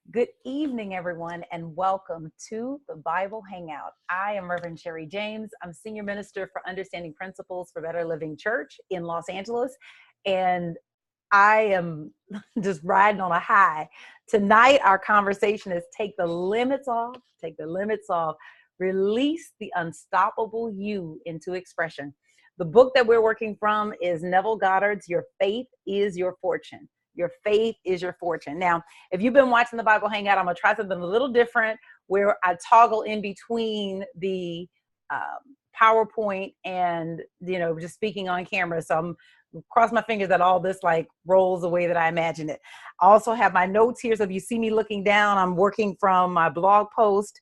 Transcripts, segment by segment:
Good evening, everyone, and welcome to the Bible Hangout. I am Reverend Sherri James. I'm Senior Minister for Understanding Principles for Better Living Church in Los Angeles, and I am just riding on a high. Tonight, our conversation is take the limits off, release the unstoppable you into expression. The book that we're working from is Neville Goddard's Your Faith is Your Fortune. Your faith is your fortune. Now, if you've been watching the Bible Hangout, I'm going to try something a little different where I toggle in between the PowerPoint and, just speaking on camera. So I'm cross my fingers that all this rolls the way that I imagine it. I also have my notes here. So if you see me looking down, I'm working from my blog post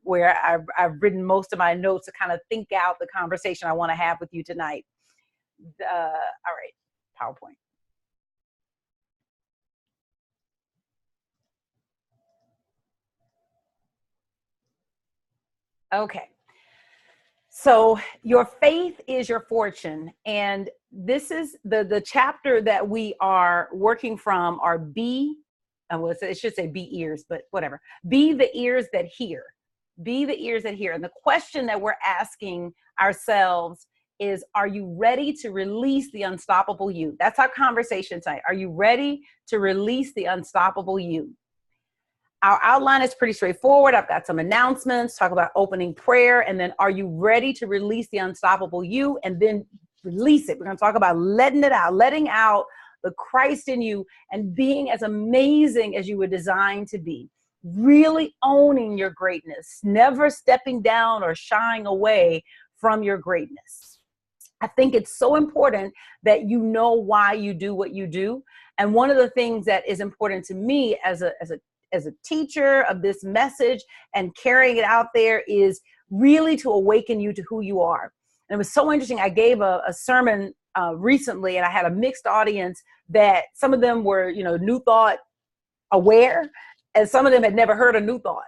where I've written most of my notes to kind of think out the conversation I want to have with you tonight. All right, PowerPoint. Okay. So your faith is your fortune. And this is the chapter that we are working from are it should say be ears, but whatever. Be the ears that hear. Be the ears that hear. And the question that we're asking ourselves is, are you ready to release the unstoppable you? That's our conversation tonight. Are you ready to release the unstoppable you? Our outline is pretty straightforward. I've got some announcements, talk about opening prayer, and then are you ready to release the unstoppable you? And then release it. We're going to talk about letting it out, letting out the Christ in you and being as amazing as you were designed to be. Really owning your greatness, never stepping down or shying away from your greatness. I think it's so important that you know why you do what you do. And one of the things that is important to me as a teacher of this message and carrying it out there is really to awaken you to who you are. And it was so interesting. I gave a sermon recently, and I had a mixed audience that some of them were, New Thought aware, and some of them had never heard of New Thought.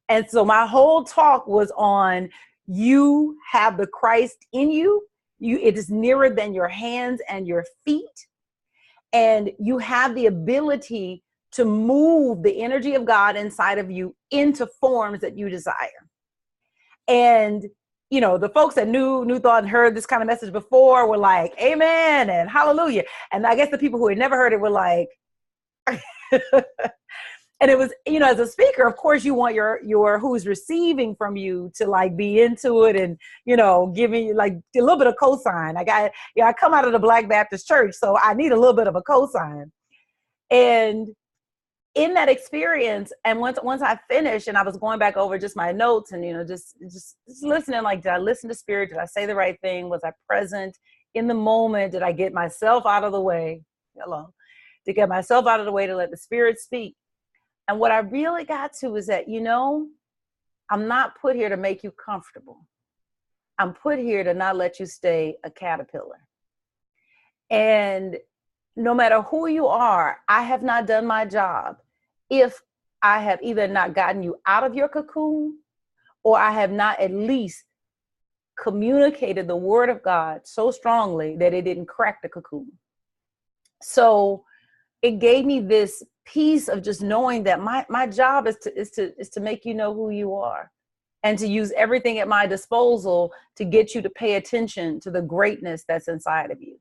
And so my whole talk was on, you have the Christ in you. It is nearer than your hands and your feet. And you have the ability to move the energy of God inside of you into forms that you desire. And, the folks that knew New Thought and heard this kind of message before were like, amen and hallelujah. And I guess the people who had never heard it were like, and it was, as a speaker, of course, you want your who's receiving from you to be into it and, giving you a little bit of cosign. I come out of the Black Baptist church, so I need a little bit of a cosign. And in that experience, and once I finished and I was going back over just my notes and, just listening, did I listen to Spirit? Did I say the right thing? Was I present in the moment? Did I get myself out of the way? To get myself out of the way to let the Spirit speak. And what I really got to is that, I'm not put here to make you comfortable. I'm put here to not let you stay a caterpillar. And no matter who you are, I have not done my job if I have either not gotten you out of your cocoon or I have not at least communicated the word of God so strongly that it didn't crack the cocoon. So it gave me this piece of just knowing that my job is to make you know who you are and to use everything at my disposal to get you to pay attention to the greatness that's inside of you.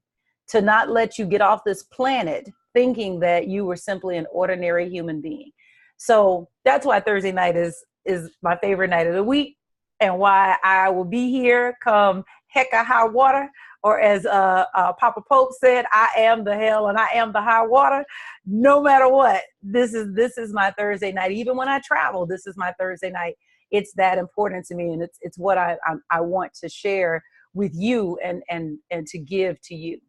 To not let you get off this planet thinking that you were simply an ordinary human being. So that's why Thursday night is my favorite night of the week, and why I will be here come heck or high water, or as Papa Pope said, I am the hell and I am the high water. No matter what, this is my Thursday night. Even when I travel, this is my Thursday night. It's that important to me, and it's what I want to share with you and to give to you.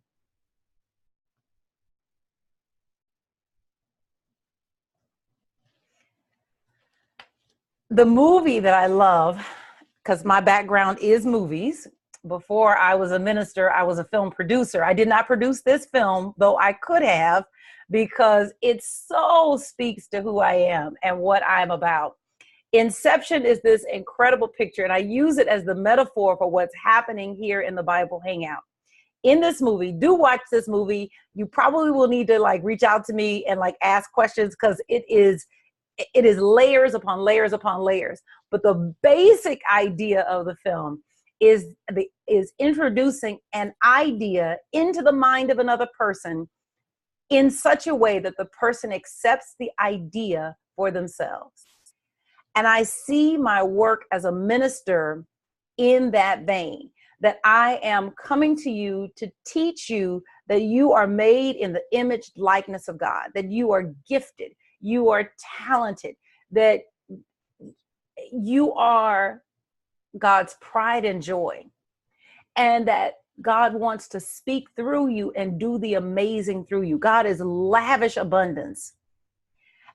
The movie that I love, because my background is movies. Before I was a minister, I was a film producer. I did not produce this film, though I could have, because it so speaks to who I am and what I'm about. Inception is this incredible picture, and I use it as the metaphor for what's happening here in the Bible Hangout. in this movie. Do watch this movie. You probably will need to like reach out to me and like ask questions, because it is layers upon layers upon layers. But the basic idea of the film is introducing an idea into the mind of another person in such a way that the person accepts the idea for themselves. And I see my work as a minister in that vein, that I am coming to you to teach you that you are made in the image likeness of God, that you are gifted, you are talented, that you are God's pride and joy, and that God wants to speak through you and do the amazing through you. God is lavish abundance.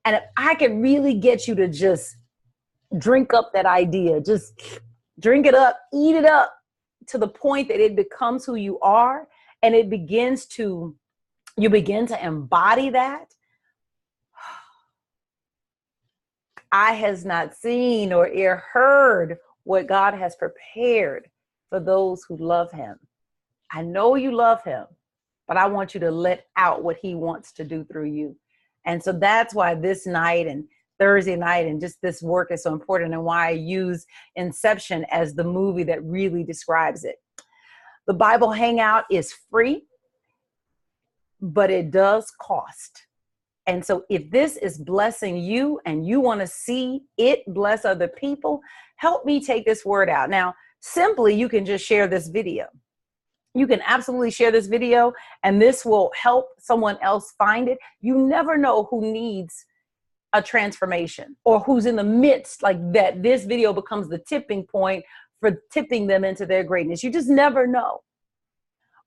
And if I can really get you to just drink up that idea, just drink it up, eat it up, to the point that it becomes who you are, and you begin to embody that. Eye has not seen or ear heard what God has prepared for those who love him. I know you love him, but I want you to let out what he wants to do through you. And so that's why this night and Thursday night and just this work is so important, and why I use Inception as the movie that really describes it. The Bible Hangout is free, but it does cost. And so if this is blessing you and you want to see it bless other people, help me take this word out. Now, simply, you can just share this video. You can absolutely share this video, and this will help someone else find it. You never know who needs a transformation, or who's in the midst, like that this video becomes the tipping point for tipping them into their greatness. You just never know.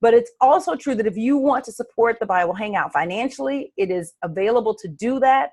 But it's also true that if you want to support the Bible Hangout financially, it is available to do that.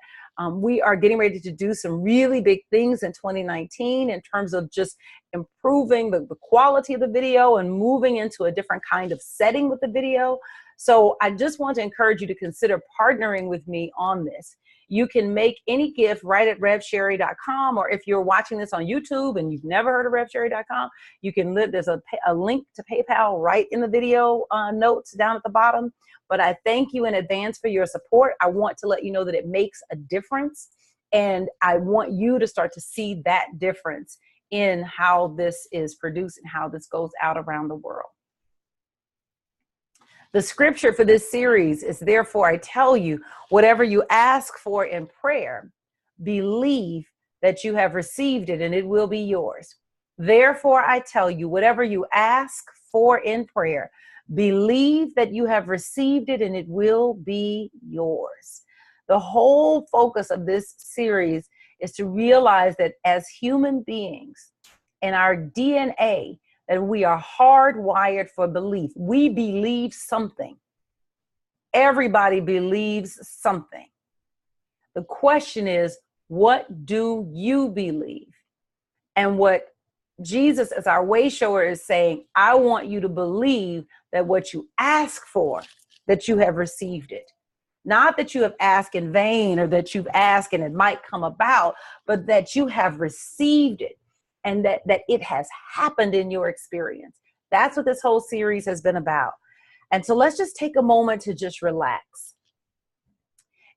We are getting ready to do some really big things in 2019 in terms of just improving the quality of the video and moving into a different kind of setting with the video. So I just want to encourage you to consider partnering with me on this. You can make any gift right at revsherri.com, or if you're watching this on YouTube and you've never heard of revsherri.com, you can there's a link to PayPal right in the video notes down at the bottom. But I thank you in advance for your support. I want to let you know that it makes a difference, and I want you to start to see that difference in how this is produced and how this goes out around the world. The scripture for this series is, therefore, I tell you, whatever you ask for in prayer, believe that you have received it and it will be yours. Therefore, I tell you, whatever you ask for in prayer, believe that you have received it and it will be yours. The whole focus of this series is to realize that as human beings, in our DNA, that we are hardwired for belief. We believe something. Everybody believes something. The question is, what do you believe? And what Jesus, as our way shower, is saying, I want you to believe that what you ask for, that you have received it. Not that you have asked in vain, or that you've asked and it might come about, but that you have received it. And that it has happened in your experience. That's what this whole series has been about. And so let's just take a moment to just relax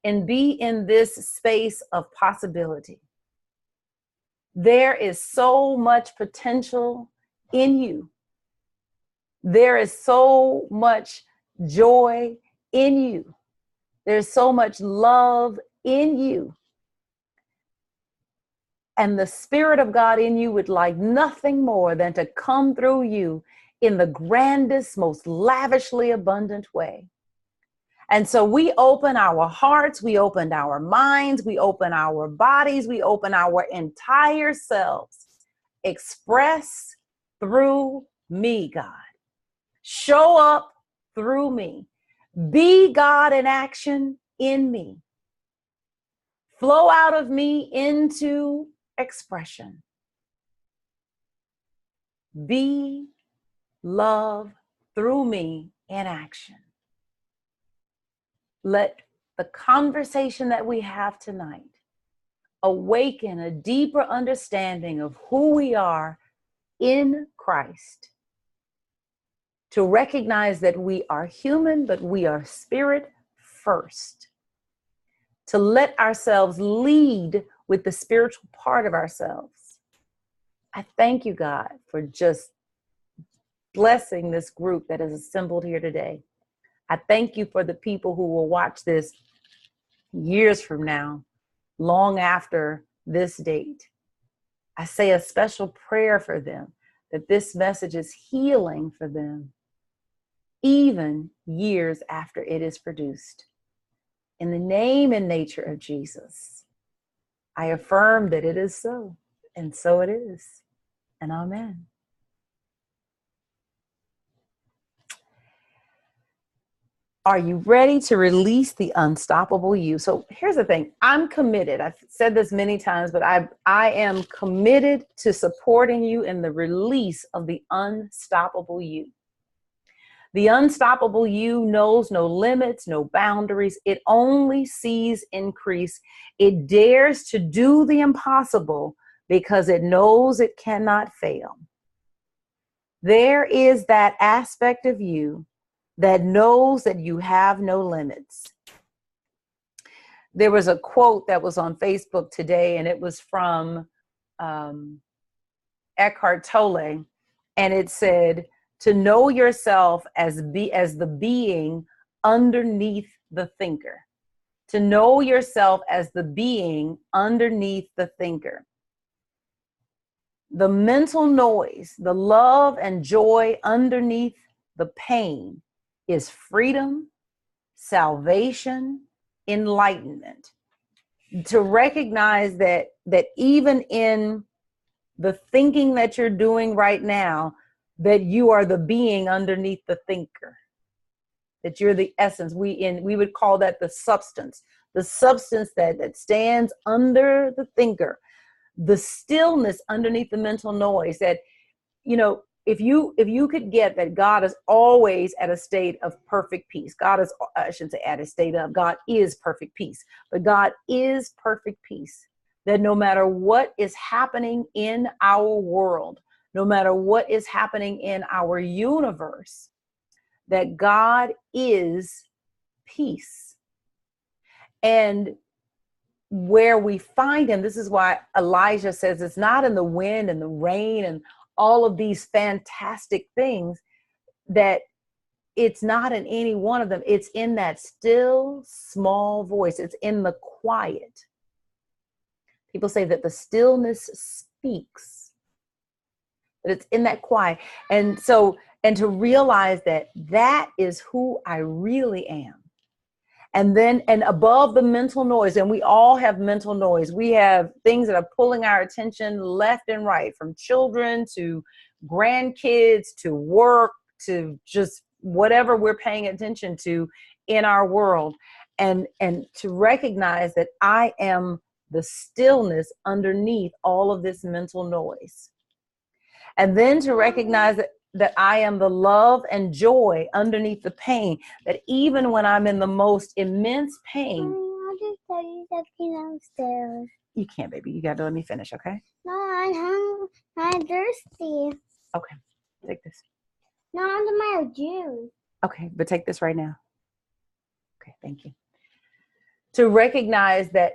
and be in this space of possibility. There is so much potential in you. There is so much joy in you. There's so much love in you. And the Spirit of God in you would like nothing more than to come through you in the grandest, most lavishly abundant way. And so we open our hearts, we open our minds, we open our bodies, we open our entire selves. Express through me, God. Show up through me. Be God in action in me. Flow out of me into expression. Be love through me in action. Let the conversation that we have tonight awaken a deeper understanding of who we are in Christ, to recognize that we are human, but we are spirit first, to let ourselves lead with the spiritual part of ourselves. I thank you, God, for just blessing this group that is assembled here today. I thank you for the people who will watch this years from now, long after this date. I say a special prayer for them, that this message is healing for them, even years after it is produced. In the name and nature of Jesus, I affirm that it is so, and so it is, and amen. Are you ready to release the unstoppable you? So here's the thing. I'm committed. I've said this many times, but I am committed to supporting you in the release of the unstoppable you. The unstoppable you knows no limits, no boundaries. It only sees increase. It dares to do the impossible because it knows it cannot fail. There is that aspect of you that knows that you have no limits. There was a quote that was on Facebook today, and it was from Eckhart Tolle, and it said, to know yourself as the being underneath the thinker. To know yourself as the being underneath the thinker. The mental noise, the love and joy underneath the pain is freedom, salvation, enlightenment. To recognize that even in the thinking that you're doing right now, that you are the being underneath the thinker, that you're the essence. We would call that the substance that stands under the thinker, the stillness underneath the mental noise. That, you know, if you could get that God is always at a state of perfect peace. God is, I shouldn't say at a state of, God is perfect peace, but God is perfect peace. That no matter what is happening in our world, no matter what is happening in our universe, that God is peace. And where we find him, this is why Elijah says it's not in the wind and the rain and all of these fantastic things, that it's not in any one of them. It's in that still small voice. It's in the quiet. People say that the stillness speaks. But it's in that quiet. And so, and to realize that that is who I really am. And then, and above the mental noise, and we all have mental noise. We have things that are pulling our attention left and right, from children to grandkids to work to just whatever we're paying attention to in our world. And to recognize that I am the stillness underneath all of this mental noise. And then to recognize that I am the love and joy underneath the pain, that even when I'm in the most immense pain. I'll just tell you something downstairs. You can't, baby. You got to let me finish, okay? No, I'm thirsty. Okay, take this. No, I want my juice. Okay, but take this right now. Okay, thank you. To recognize that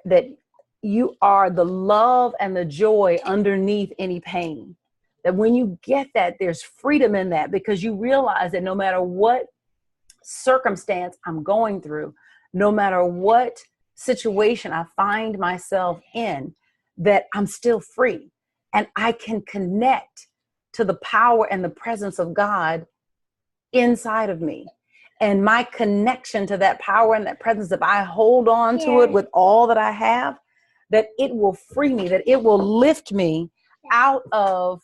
you are the love and the joy underneath any pain. That when you get that, there's freedom in that, because you realize that no matter what circumstance I'm going through, no matter what situation I find myself in, that I'm still free and I can connect to the power and the presence of God inside of me. And my connection to that power and that presence, if I hold on to it with all that I have, that it will free me, that it will lift me out of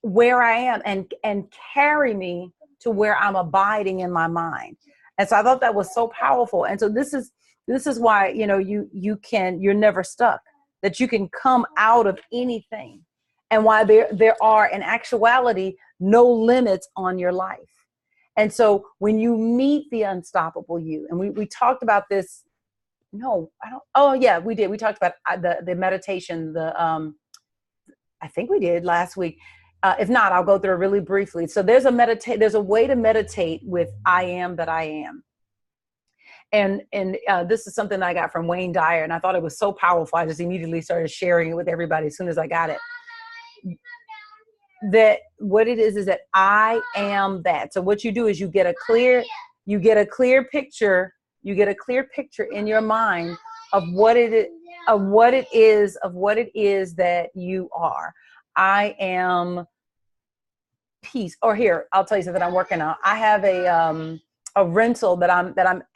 where I am and carry me to where I'm abiding in my mind. And so I thought that was so powerful. And so this is why, you know, you're never stuck, that you can come out of anything, and why there are in actuality no limits on your life. And so when you meet the unstoppable you, and we talked about this, no, I don't, oh yeah, we did. We talked about the meditation, I think we did last week. If not, I'll go through it really briefly. So there's a way to meditate with I am that I am. And this is something I got from Wayne Dyer, and I thought it was so powerful. I just immediately started sharing it with everybody as soon as I got it. That what it is that I am that. So what you do is you get a clear picture. You get a clear picture in your mind of what it is that you are. I am peace. Or here, I'll tell you something I'm working on. I have a rental that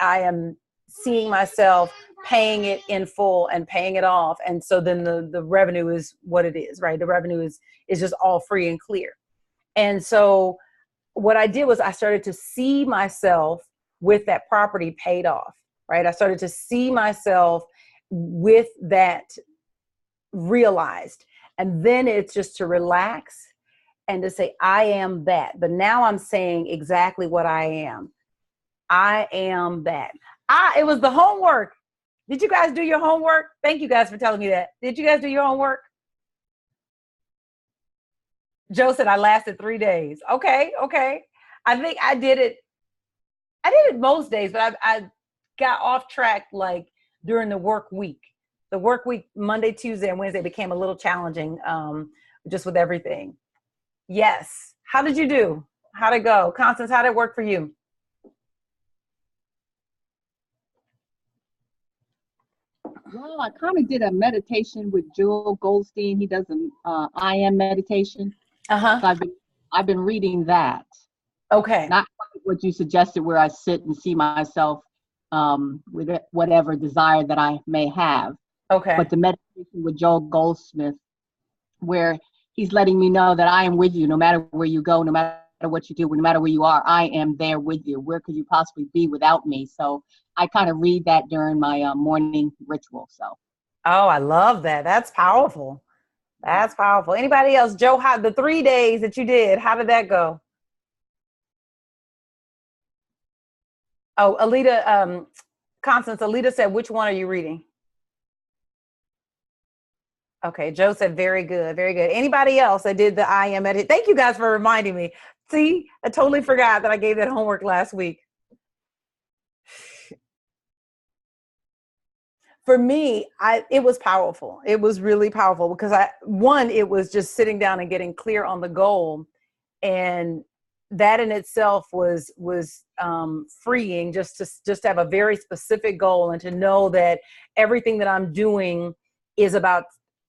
I am seeing myself paying it in full and paying it off. And so then the revenue is what it is, right? The revenue is just all free and clear. And so what I did was I started to see myself with that property paid off, right? I started to see myself with that realized. And then it's just to relax and to say, I am that. But now I'm saying exactly what I am. I am that. It was the homework. Did you guys do your homework? Thank you guys for telling me that. Did you guys do your homework? Joe said I lasted 3 days. Okay. I think I did it most days, but I got off track like during the work week. The work week, Monday, Tuesday, and Wednesday became a little challenging just with everything. Yes. How did you do? How'd it go? Constance, how did it work for you? Well, I kind of did a meditation with Joel Goldstein. He does an I am meditation. Uh-huh. So I've been reading that. Okay. Not what you suggested, where I sit and see myself with whatever desire that I may have. Okay. But the meditation with Joel Goldsmith, where he's letting me know that I am with you no matter where you go, no matter what you do, no matter where you are, I am there with you. Where could you possibly be without me? So I kind of read that during my morning ritual. So. Oh, I love that. That's powerful. That's powerful. Anybody else? Joe, how the 3 days that you did, how did that go? Oh, Alita, Constance, Alita said, which one are you reading? Okay, Joe said, very good, very good. Anybody else that did the I am edit? Thank you guys for reminding me. See, I totally forgot that I gave that homework last week. For me, it was powerful. It was really powerful because it was just sitting down and getting clear on the goal. And that in itself was freeing just to have a very specific goal and to know that everything that I'm doing is about,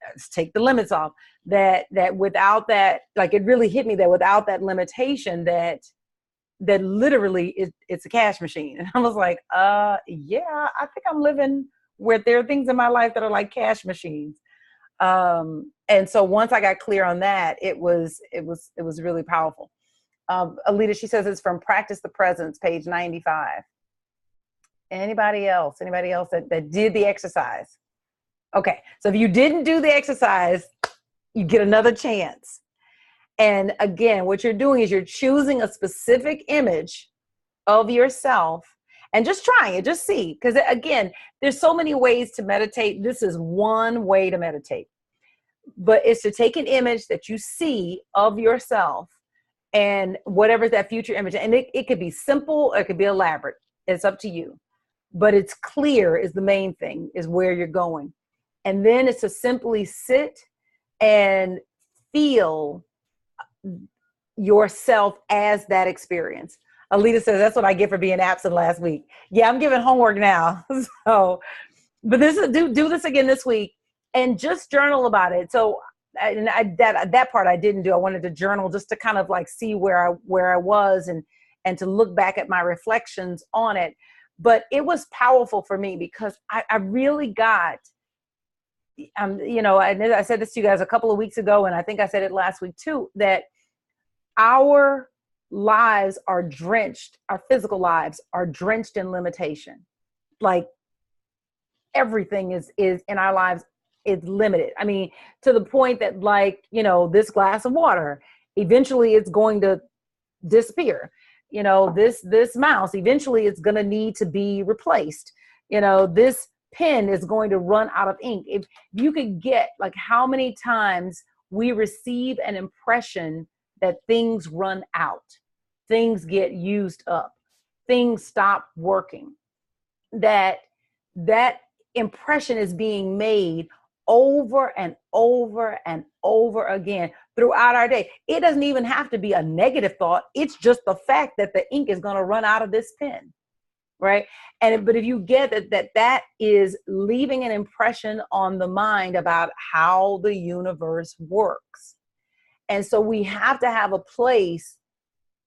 let's take the limits off, that without that, like it really hit me that without that limitation, that literally it's a cash machine. And I was like, yeah, I think I'm living where there are things in my life that are like cash machines. And so once I got clear on that, it was really powerful. Alita, she says it's from Practice the Presence, page 95. Anybody else that did the exercise? Okay. So if you didn't do the exercise, you get another chance. And again, what you're doing is you're choosing a specific image of yourself and just trying it, just see. Because again, there's so many ways to meditate. This is one way to meditate. But it's to take an image that you see of yourself and whatever that future image. And it could be simple or it could be elaborate. It's up to you. But it's clear is the main thing, is where you're going. And then it's to simply sit and feel yourself as that experience. Alita says, that's what I get for being absent last week. Yeah, I'm giving homework now. So, but do this again this week and just journal about it. So that part I didn't do. I wanted to journal just to kind of like see where I was and to look back at my reflections on it. But it was powerful for me because I really got, I said this to you guys a couple of weeks ago, and I think I said it last week too, that our lives are drenched, our physical lives are drenched in limitation. Like everything is in our lives is limited. I mean, to the point that like, this glass of water, eventually it's going to disappear. This mouse, eventually it's going to need to be replaced. This pen is going to run out of ink. If you could get like how many times we receive an impression that things run out, things get used up, things stop working, that impression is being made over and over and over again throughout our day. It doesn't even have to be a negative thought. It's just the fact that the ink is going to run out of this pen, right? But if you get that is leaving an impression on the mind about how the universe works. And so we have to have a place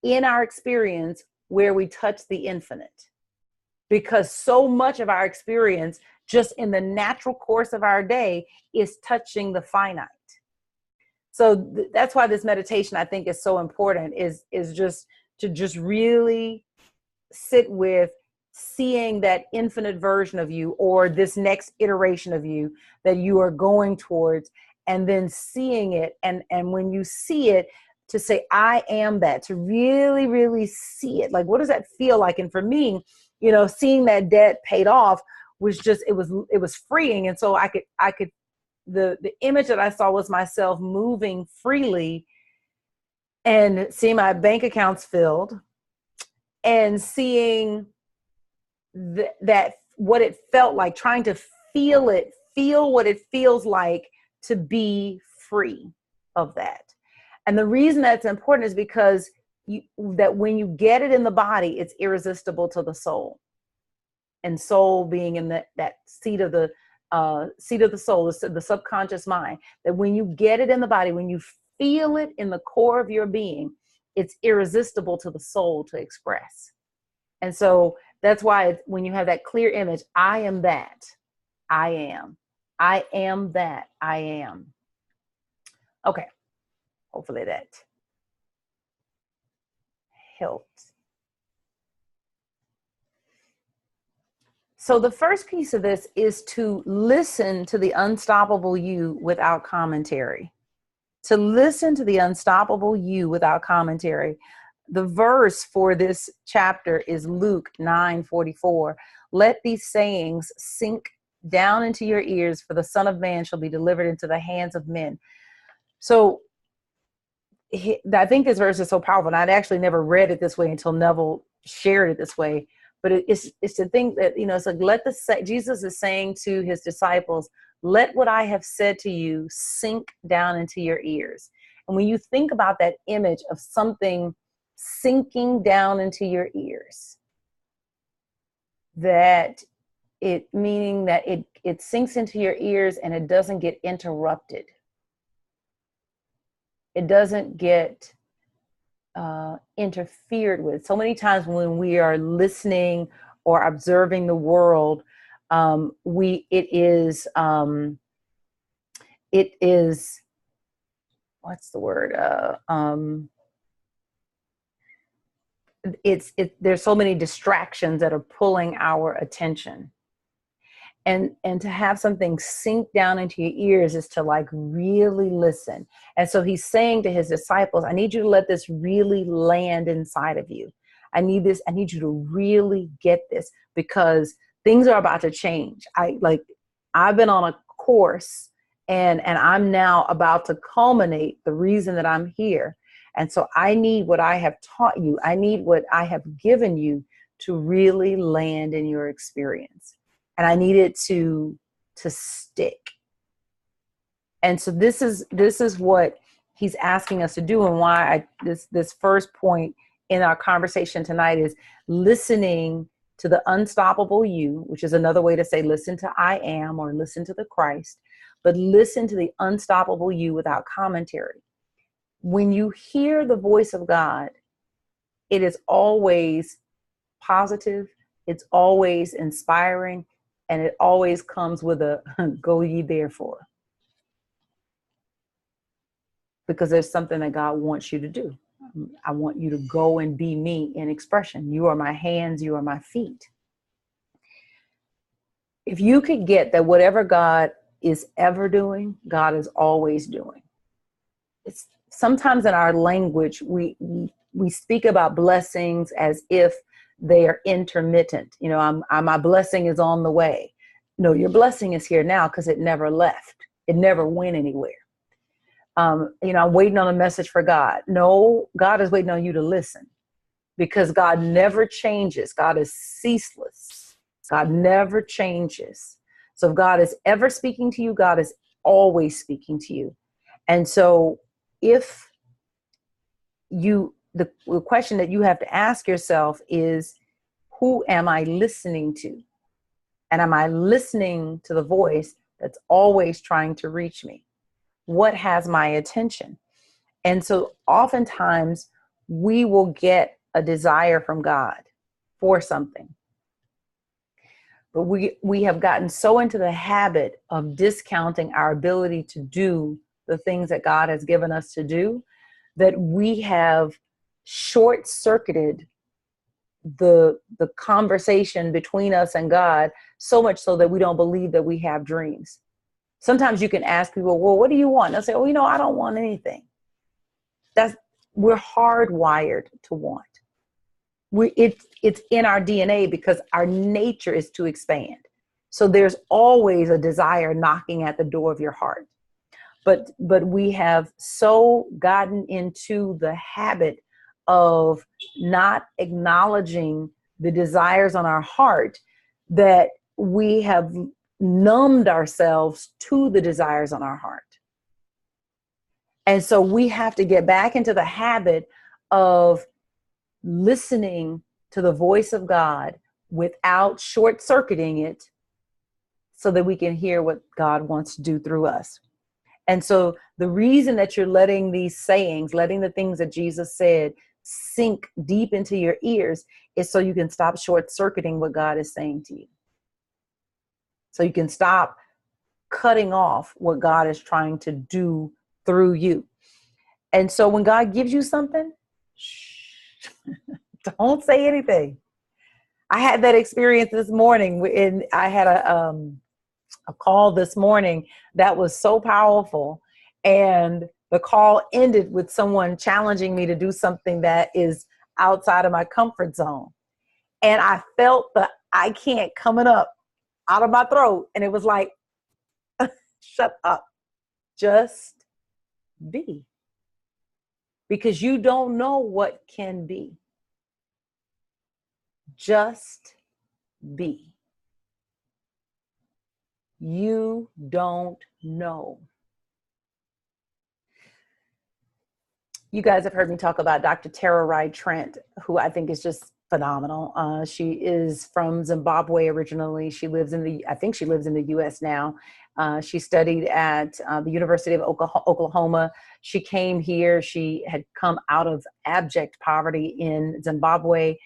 in our experience where we touch the infinite, because so much of our experience just in the natural course of our day is touching the finite. So that's why this meditation, I think, is so important, is just to just really sit with seeing that infinite version of you, or this next iteration of you that you are going towards, and then seeing it. And when you see it, to say, I am that, to really, really see it. Like, what does that feel like? And for me, you know, seeing that debt paid off was just, it was freeing. And so I could, the image that I saw was myself moving freely and seeing my bank accounts filled and seeing that what it felt like, trying to feel what it feels like to be free of that. And the reason that's important is because that when you get it in the body, it's irresistible to the soul. And soul being in that seat of the soul, the subconscious mind, that when you get it in the body, when you feel it in the core of your being, it's irresistible to the soul to express. And so that's why when you have that clear image, I am that, I am that, I am. Okay. Hopefully that helped. So the first piece of this is to listen to the unstoppable you without commentary. To listen to the unstoppable you without commentary. The verse for this chapter is Luke 9:44. Let these sayings sink down into your ears, for the Son of Man shall be delivered into the hands of men. So I think this verse is so powerful, and I'd actually never read it this way until Neville shared it this way. But it's to think that, you know, it's like, Jesus is saying to his disciples, let what I have said to you sink down into your ears. And when you think about that image of something sinking down into your ears, that it meaning that it sinks into your ears and it doesn't get interrupted. It doesn't get interfered with. So many times when we are listening or observing the world, it is what's the word? There's so many distractions that are pulling our attention. And to have something sink down into your ears is to like really listen. And so he's saying to his disciples, I need you to let this really land inside of you. I need you to really get this, because things are about to change. I've been on a course and I'm now about to culminate the reason that I'm here. And so I need what I have taught you. I need what I have given you to really land in your experience. And I need it to stick. And so this is what he's asking us to do, and why this first point in our conversation tonight is listening to the unstoppable you, which is another way to say listen to I am, or listen to the Christ, but listen to the unstoppable you without commentary. When you hear the voice of God, it is always positive, it's always inspiring, and it always comes with a go ye therefore. Because there's something that God wants you to do. I want you to go and be me in expression. You are my hands, you are my feet. If you could get that whatever God is ever doing, God is always doing. It's sometimes in our language, we speak about blessings as if they are intermittent. You know, my blessing is on the way. No, your blessing is here now because it never left. It never went anywhere. I'm waiting on a message for God. No, God is waiting on you to listen, because God never changes. God is ceaseless. God never changes. So if God is ever speaking to you, God is always speaking to you. And so if the question that you have to ask yourself is, who am I listening to? And am I listening to the voice that's always trying to reach me? What has my attention? And so oftentimes we will get a desire from God for something. But we have gotten so into the habit of discounting our ability to do the things that God has given us to do, that we have short-circuited the conversation between us and God, so much so that we don't believe that we have dreams. Sometimes you can ask people, well, what do you want? They'll say, oh, I don't want anything. We're hardwired to want. It's in our DNA, because our nature is to expand. So there's always a desire knocking at the door of your heart. But we have so gotten into the habit of not acknowledging the desires on our heart that we have numbed ourselves to the desires on our heart. And so we have to get back into the habit of listening to the voice of God without short-circuiting it, so that we can hear what God wants to do through us. And so the reason that you're letting these sayings, letting the things that Jesus said sink deep into your ears, is so you can stop short-circuiting what God is saying to you. So you can stop cutting off what God is trying to do through you. And so when God gives you something, don't say anything. I had that experience this morning, and I had a call this morning that was so powerful, and the call ended with someone challenging me to do something that is outside of my comfort zone. And I felt the I can't coming up out of my throat, and it was like, shut up, just be, because you don't know what can be. Just be. You don't know. You guys have heard me talk about Dr. Tara Wright Trent, who I think is just phenomenal. She is from Zimbabwe originally. I think she lives in the US now. She studied at the University of Oklahoma. She came here. She had come out of abject poverty in Zimbabwe.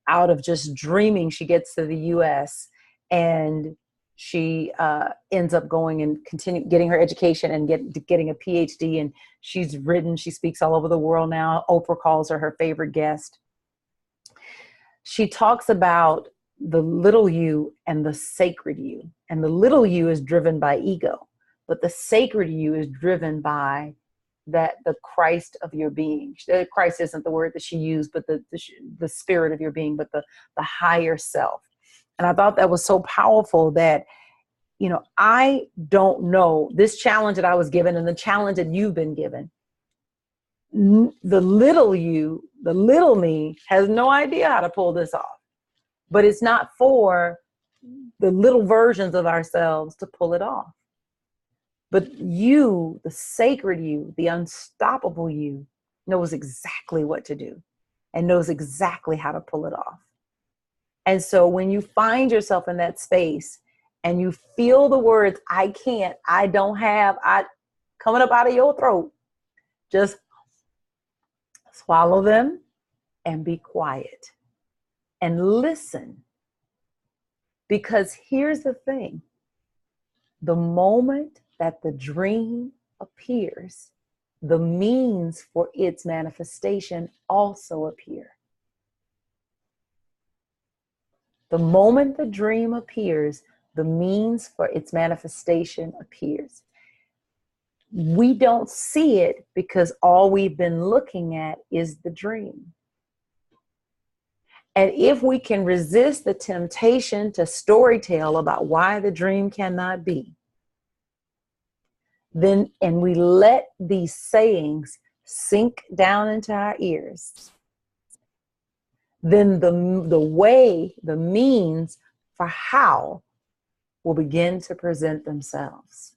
Out of just dreaming, she gets to the US, and she ends up going and getting her education and getting a PhD. And she speaks all over the world now. Oprah calls her her favorite guest. She talks about the little you and the sacred you. And the little you is driven by ego, but the sacred you is driven by the Christ of your being. Christ isn't the word that she used, but the spirit of your being, but the higher self. And I thought that was so powerful that, I don't know this challenge that I was given and the challenge that you've been given. The little you, the little me, has no idea how to pull this off, but it's not for the little versions of ourselves to pull it off. But you, the sacred you, the unstoppable you, knows exactly what to do and knows exactly how to pull it off. And so when you find yourself in that space and you feel the words, I can't, I don't have, coming up out of your throat, just swallow them and be quiet and listen. Because here's the thing, the moment that the dream appears, the means for its manifestation also appear. The moment the dream appears, the means for its manifestation appears. We don't see it because all we've been looking at is the dream. And if we can resist the temptation to storytell about why the dream cannot be, then, and we let these sayings sink down into our ears, then the means for how will begin to present themselves.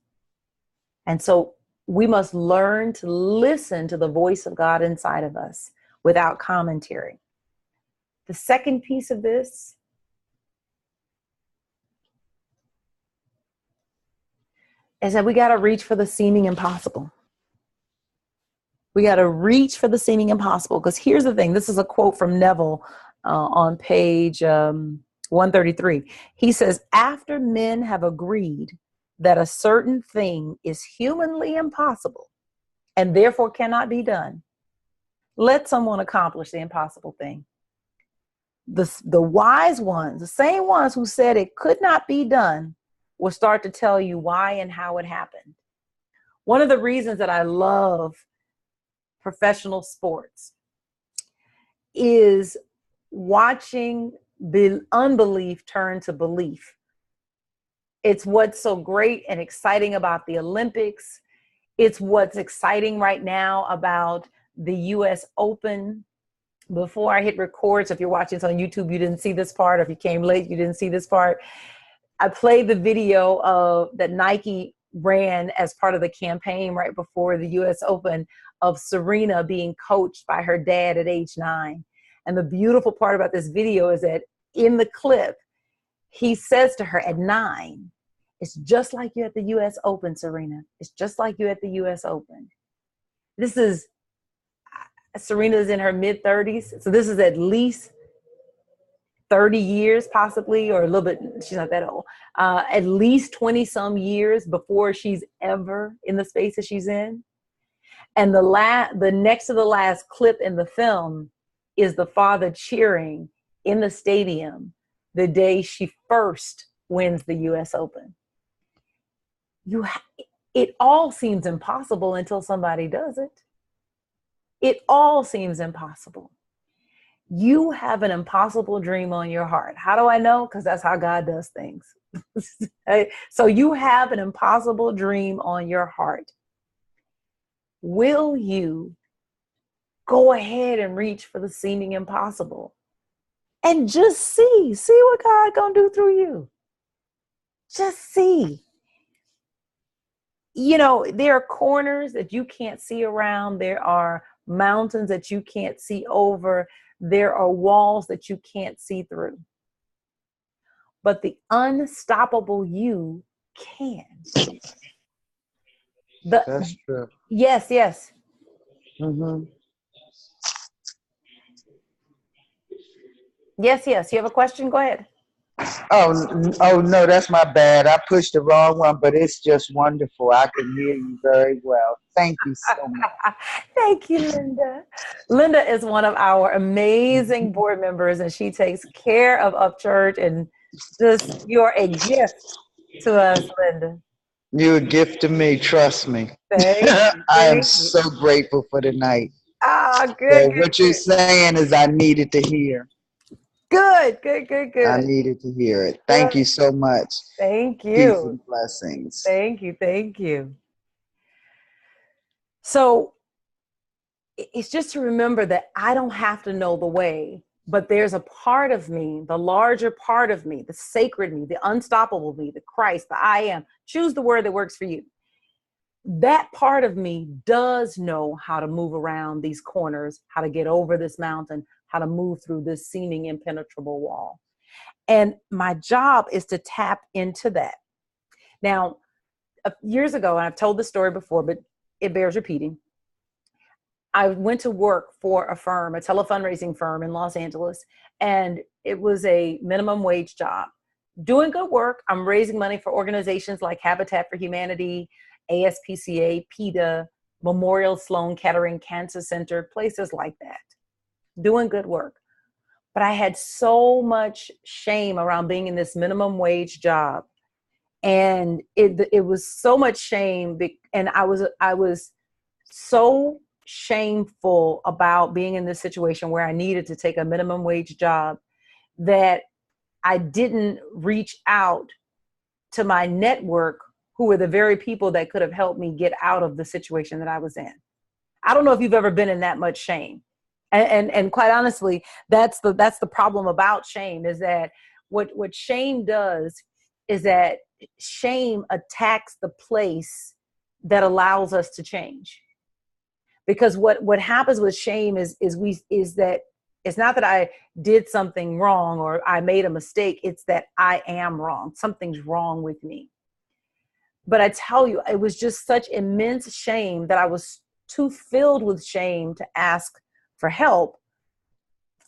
And so we must learn to listen to the voice of God inside of us without commentary. The second piece of this is that we got to reach for the seeming impossible. We got to reach for the seeming impossible, because here's the thing. This is a quote from Neville on page 133. He says, after men have agreed that a certain thing is humanly impossible and therefore cannot be done, let someone accomplish the impossible thing. The wise ones, the same ones who said it could not be done, will start to tell you why and how it happened. One of the reasons that I love professional sports is watching unbelief turn to belief. It's what's so great and exciting about the Olympics. It's what's exciting right now about the US Open. Before I hit record, so if you're watching this on YouTube, you didn't see this part, or if you came late, you didn't see this part. I played the video of that Nike ran as part of the campaign right before the US Open, of Serena being coached by her dad at age 9. And the beautiful part about this video is that in the clip, he says to her at 9, it's just like you at the US Open, Serena. It's just like you at the US Open. This is, Serena's in her mid-30s. So this is at least 30 years possibly, or a little bit, she's not that old, at least 20 some years before she's ever in the space that she's in. And the next to the last clip in the film is the father cheering in the stadium the day she first wins the US Open. It all seems impossible until somebody does it. It all seems impossible. You have an impossible dream on your heart. How do I know? Because that's how God does things. So you have an impossible dream on your heart. Will you go ahead and reach for the seeming impossible and just see what God gonna do through you? Just see. You know, there are corners that you can't see around. There are mountains that you can't see over. There are walls that you can't see through. But the unstoppable you can. That's true. Yes. Mm-hmm. Yes. You have a question? Go ahead. Oh no, that's my bad. I pushed the wrong one, but it's just wonderful. I can hear you very well. Thank you so much. Thank you, Linda. Linda is one of our amazing board members, and she takes care of Upchurch, and just, you're a gift to us, Linda. You're a gift to me, trust me. Thank you. I am Thank you. so grateful for the night. Ah, good, So good, what you're good. saying is I needed to hear. Good. I needed to hear it. Thank you so much. Thank Peace you. and blessings. Thank you. So it's just to remember that I don't have to know the way, but there's a part of me, the larger part of me, the sacred me, the unstoppable me, the Christ, the I am. Choose the word that works for you. That part of me does know how to move around these corners, how to get over this mountain, how to move through this seeming impenetrable wall. And my job is to tap into that. Now, years ago, and I've told this story before, but it bears repeating. I went to work for a firm, a telefundraising firm in Los Angeles, and it was a minimum wage job. Doing good work. I'm raising money for organizations like Habitat for Humanity, ASPCA, PETA, Memorial Sloan Kettering Cancer Center, places like that. Doing good work. But I had so much shame around being in this minimum wage job. And it was so much shame. And I was so shameful about being in this situation where I needed to take a minimum wage job that I didn't reach out to my network who were the very people that could have helped me get out of the situation that I was in. I don't know if you've ever been in that much shame. And quite honestly, that's the problem about shame, is that what shame does is that shame attacks the place that allows us to change. Because what happens with shame is that it's not that I did something wrong or I made a mistake. It's that I am wrong. Something's wrong with me. But I tell you, it was just such immense shame that I was too filled with shame to ask for help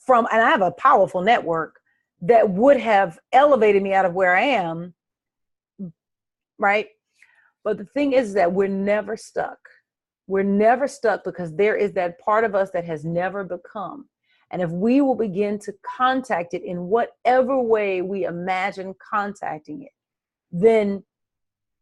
from, and I have a powerful network that would have elevated me out of where I am, right? But the thing is that we're never stuck. We're never stuck because there is that part of us that has never become. And if we will begin to contact it in whatever way we imagine contacting it, then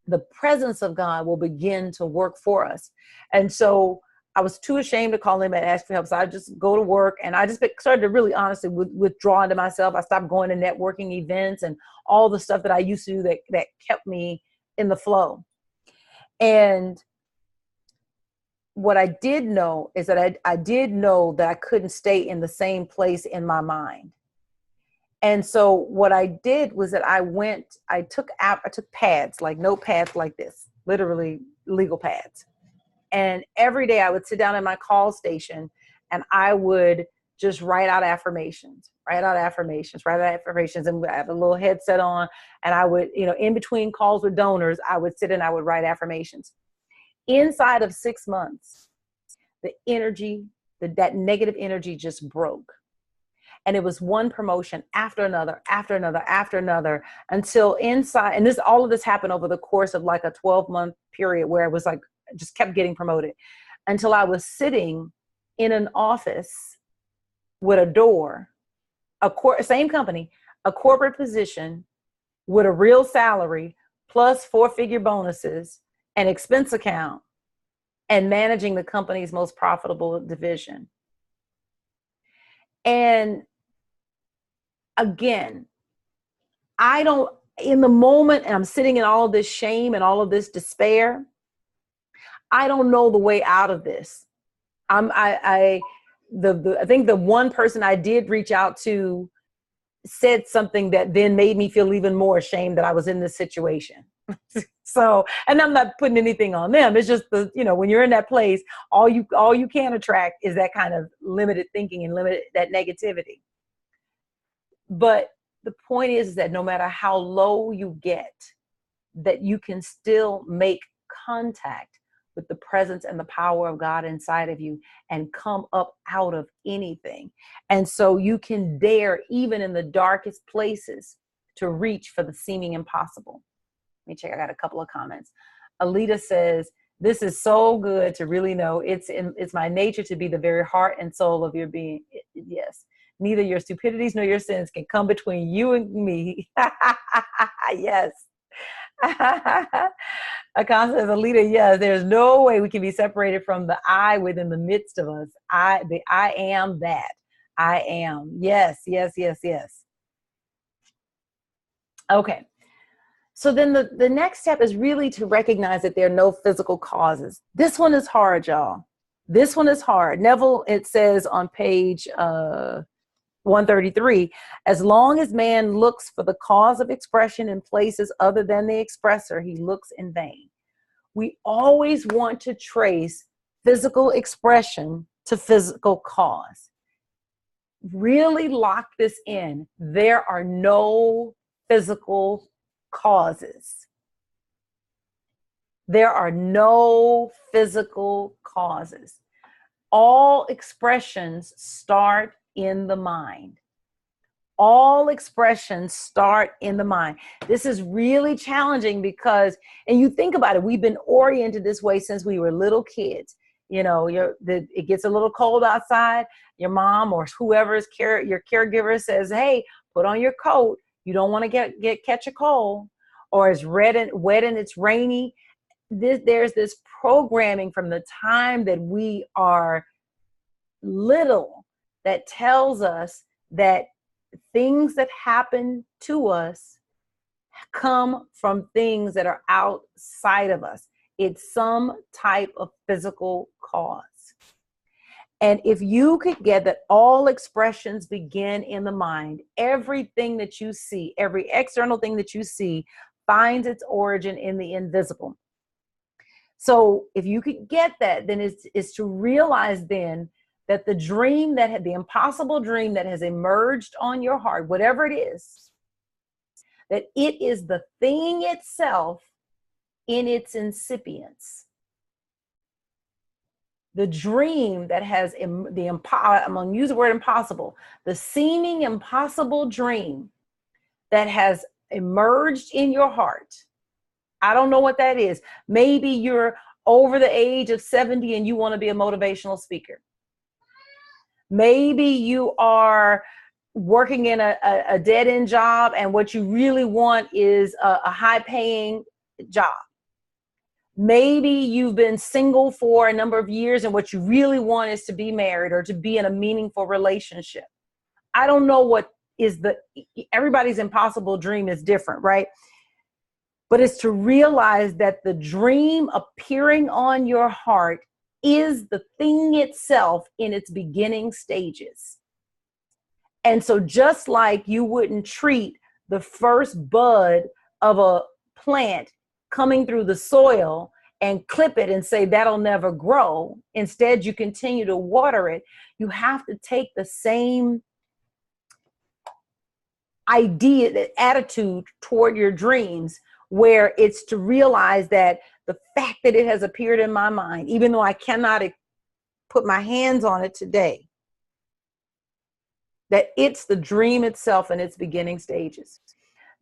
the presence of God will begin to work for us. And so I was too ashamed to call him and ask for help. So I just go to work, and I just started to really honestly withdraw into myself. I stopped going to networking events and all the stuff that I used to do that kept me in the flow. And what I did know is that I did know that I couldn't stay in the same place in my mind. And so what I did was that I took pads, like notepads like this, literally legal pads. And every day I would sit down in my call station and I would just write out affirmations. And I have a little headset on, and I would, in between calls with donors, I would sit and I would write affirmations. Inside of 6 months, the energy, that negative energy just broke. And it was one promotion after another, until inside, and all of this happened over the course of like a 12-month period where it was like, just kept getting promoted, until I was sitting in an office with a door, same company, a corporate position with a real salary, plus 4-figure bonuses, an expense account, and managing the company's most profitable division. And again, in the moment, and I'm sitting in all of this shame and all of this despair, I don't know the way out of this. I think the one person I did reach out to said something that then made me feel even more ashamed that I was in this situation. So, and I'm not putting anything on them. It's just when you're in that place, all you can attract is that kind of limited thinking and that negativity. But the point is that no matter how low you get, that you can still make contact with the presence and the power of God inside of you and come up out of anything. And so you can dare, even in the darkest places, to reach for the seeming impossible. Let me check. I got a couple of comments. Alita says, "This is so good to really know. It's my nature to be the very heart and soul of your being." Yes. Neither your stupidities nor your sins can come between you and me. Yes. Akon says, Alita, yes, there's no way we can be separated from the I within the midst of us. I am that. I am. Yes. Okay. So then the next step is really to recognize that there are no physical causes. This one is hard, y'all. This one is hard. Neville, it says on page 133, as long as man looks for the cause of expression in places other than the expressor, he looks in vain. We always want to trace physical expression to physical cause. Really lock this in. There are no physical causes. There are no physical causes. All expressions start in the mind. All expressions start in the mind. This is really challenging because, and you think about it, we've been oriented this way since we were little kids. It gets a little cold outside. Your mom or whoever's your caregiver says, "Hey, put on your coat. You don't want to catch a cold." Or it's wet and it's rainy. There's this programming from the time that we are little that tells us that things that happen to us come from things that are outside of us. It's some type of physical cause. And if you could get that all expressions begin in the mind, everything that you see, every external thing that you see finds its origin in the invisible. So if you could get that, then it's to realize then that the dream that had the impossible dream that has emerged on your heart, whatever it is, that it is the thing itself in its incipience. The dream that has I'm going to use the word impossible, the seeming impossible dream that has emerged in your heart. I don't know what that is. Maybe you're over the age of 70 and you want to be a motivational speaker. Maybe you are working in a dead-end job and what you really want is a high-paying job. Maybe you've been single for a number of years and what you really want is to be married or to be in a meaningful relationship. I don't know what is everybody's impossible dream is different, right? But it's to realize that the dream appearing on your heart is the thing itself in its beginning stages. And so just like you wouldn't treat the first bud of a plant coming through the soil and clip it and say that'll never grow. Instead, you continue to water it. You have to take the same idea, the attitude toward your dreams, where it's to realize that the fact that it has appeared in my mind, even though I cannot put my hands on it today, that it's the dream itself in its beginning stages.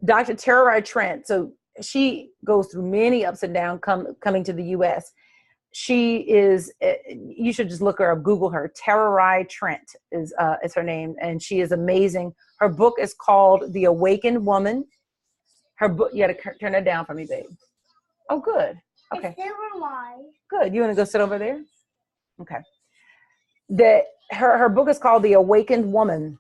Dr. Tara Trent, so she goes through many ups and downs coming to the U.S. She is, you should just look her up, Google her. Tara Trent is her name, and she is amazing. Her book is called The Awakened Woman. Her book, you got to turn that down for me, babe. Oh, good. Okay. If they were live. Good. You want to go sit over there? Okay. Her book is called The Awakened Woman.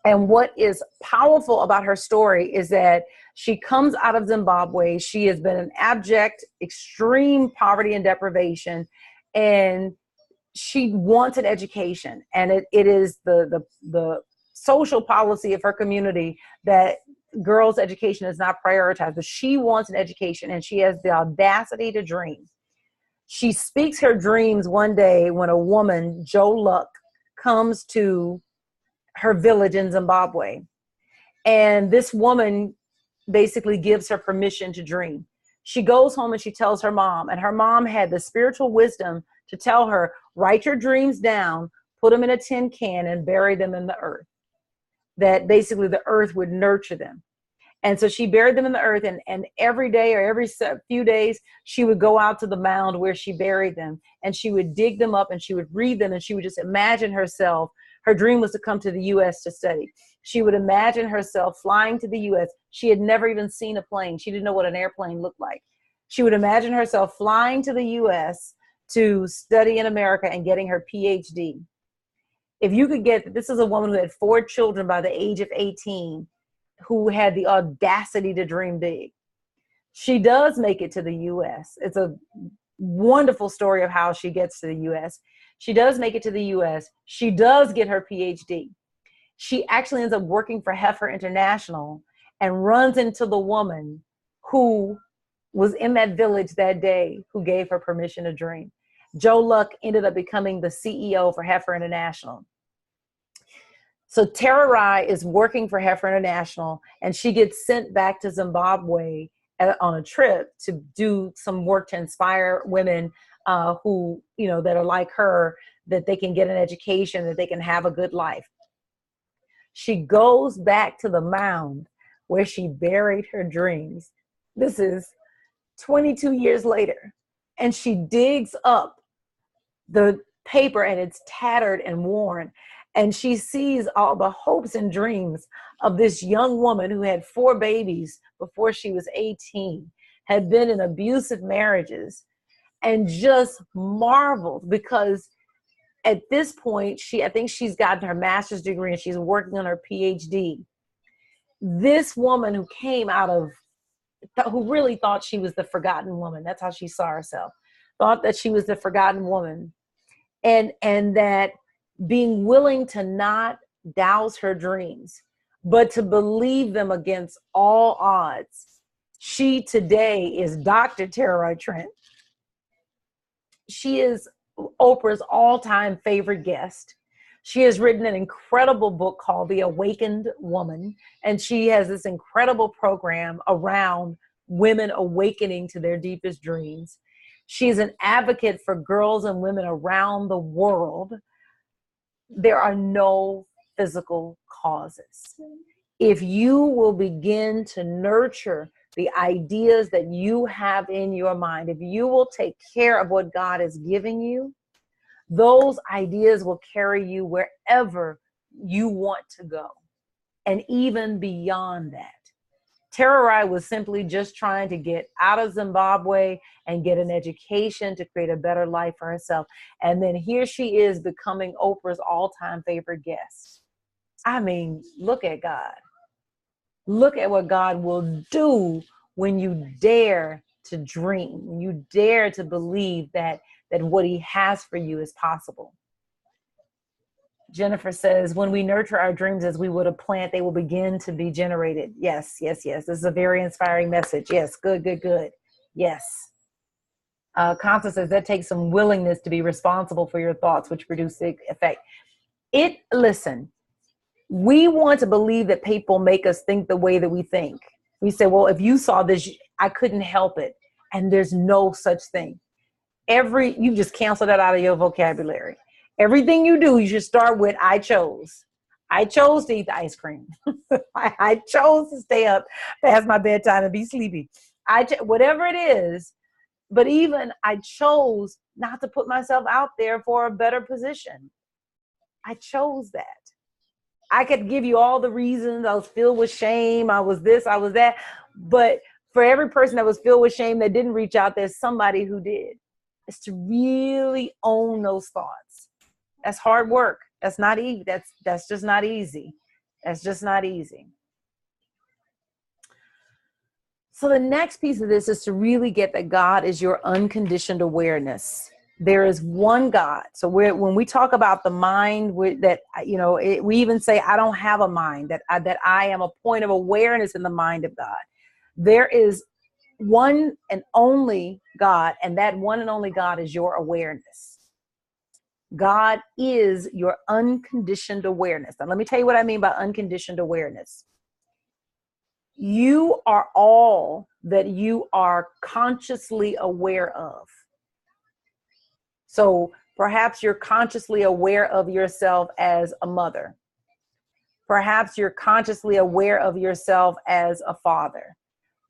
And what is powerful about her story is that she comes out of Zimbabwe. She has been in abject, extreme poverty and deprivation, and she wants an education. And it is the social policy of her community that girls' education is not prioritized, but she wants an education, and she has the audacity to dream. She speaks her dreams one day when a woman, Joe Luck, comes to her village in Zimbabwe. And this woman basically gives her permission to dream. She goes home and she tells her mom, and her mom had the spiritual wisdom to tell her, write your dreams down, put them in a tin can and bury them in the earth. That basically the earth would nurture them. And so she buried them in the earth, and every day or every few days, she would go out to the mound where she buried them, and she would dig them up and she would read them, and she would just imagine herself. Her dream was to come to the U.S. to study. She would imagine herself flying to the U.S. She had never even seen a plane. She didn't know what an airplane looked like. She would imagine herself flying to the U.S. to study in America and getting her PhD. If you could get, this is a woman who had 4 children by the age of 18, who had the audacity to dream big. She does make it to the U.S. It's a wonderful story of how she gets to the U.S. She does make it to the U.S. She does get her PhD. She actually ends up working for Heifer International and runs into the woman who was in that village that day who gave her permission to dream. Joe Luck ended up becoming the CEO for Heifer International. So Tara Rai is working for Heifer International, and she gets sent back to Zimbabwe on a trip to do some work to inspire women who, that are like her, that they can get an education, that they can have a good life. She goes back to the mound where she buried her dreams. This is 22 years later, and she digs up the paper, and it's tattered and worn. And she sees all the hopes and dreams of this young woman who had 4 babies before she was 18, had been in abusive marriages, and just marveled because at this point, I think she's gotten her master's degree and she's working on her PhD. This woman who came out of who really thought she was the forgotten woman. That's how she saw herself. Thought that she was the forgotten woman. And that being willing to not douse her dreams, but to believe them against all odds. She today is Dr. Tara Trent. She is Oprah's all-time favorite guest. She has written an incredible book called The Awakened Woman, and she has this incredible program around women awakening to their deepest dreams. She's an advocate for girls and women around the world. There are no physical causes. If you will begin to nurture the ideas that you have in your mind, if you will take care of what God is giving you, those ideas will carry you wherever you want to go, and even beyond that. Tara was simply just trying to get out of Zimbabwe and get an education to create a better life for herself. And then here she is becoming Oprah's all-time favorite guest. I mean, look at God. Look at what God will do when you dare to dream, when you dare to believe that what he has for you is possible. Jennifer says, when we nurture our dreams as we would a plant, they will begin to be generated. Yes, yes, yes. This is a very inspiring message. Yes, good, good, good. Yes. Constance says, that takes some willingness to be responsible for your thoughts, which produce the effect. Listen, we want to believe that people make us think the way that we think. We say, well, if you saw this, I couldn't help it. And there's no such thing. You just cancel that out of your vocabulary. Everything you do, you should start with, I chose. I chose to eat the ice cream. I chose to stay up past my bedtime and be sleepy. Whatever it is, but even I chose not to put myself out there for a better position. I chose that. I could give you all the reasons. I was filled with shame. I was this, I was that. But for every person that was filled with shame that didn't reach out, there's somebody who did. It's to really own those thoughts. That's hard work. That's not easy. That's just not easy. That's just not easy. So the next piece of this is to really get that God is your unconditioned awareness. There is one God. So when we talk about the mind, we even say, I don't have a mind, that I am a point of awareness in the mind of God. There is one and only God, and that one and only God is your awareness. God is your unconditioned awareness. Now, let me tell you what I mean by unconditioned awareness. You are all that you are consciously aware of. So perhaps you're consciously aware of yourself as a mother. Perhaps you're consciously aware of yourself as a father.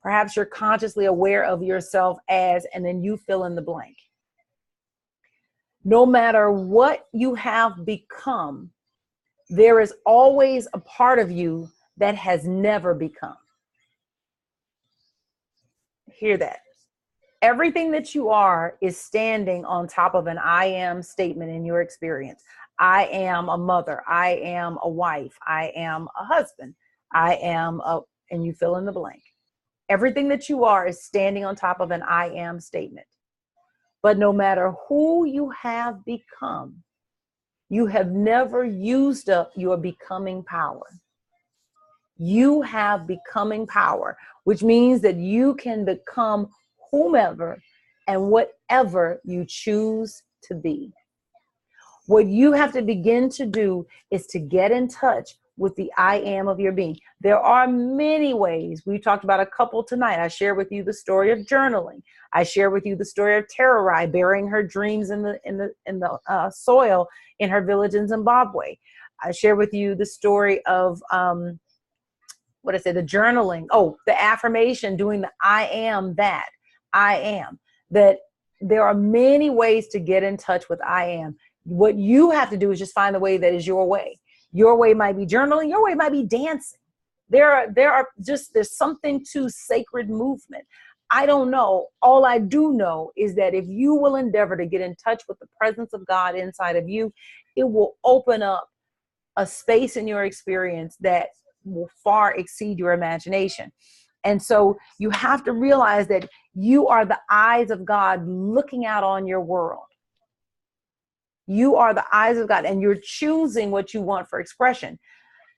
Perhaps you're consciously aware of yourself as, and then you fill in the blank. No matter what you have become, there is always a part of you that has never become. Hear that. Everything that you are is standing on top of an I am statement in your experience. I am a mother. I am a wife. I am a husband. And you fill in the blank. Everything that you are is standing on top of an I am statement. But no matter who you have become, you have never used up your becoming power. You have becoming power, which means that you can become whomever and whatever you choose to be. What you have to begin to do is to get in touch with the I am of your being. There are many ways. We talked about a couple tonight. I shared with you the story of journaling. I shared with you the story of Tara burying her dreams in the soil in her village in Zimbabwe. I shared with you the story of the journaling. Oh, the affirmation, doing the I am that. I am. That there are many ways to get in touch with I am. What you have to do is just find the way that is your way. Your way might be journaling. Your way might be dancing. There's something to sacred movement. I don't know. All I do know is that if you will endeavor to get in touch with the presence of God inside of you, it will open up a space in your experience that will far exceed your imagination. And so you have to realize that you are the eyes of God looking out on your world. You are the eyes of God, and you're choosing what you want for expression.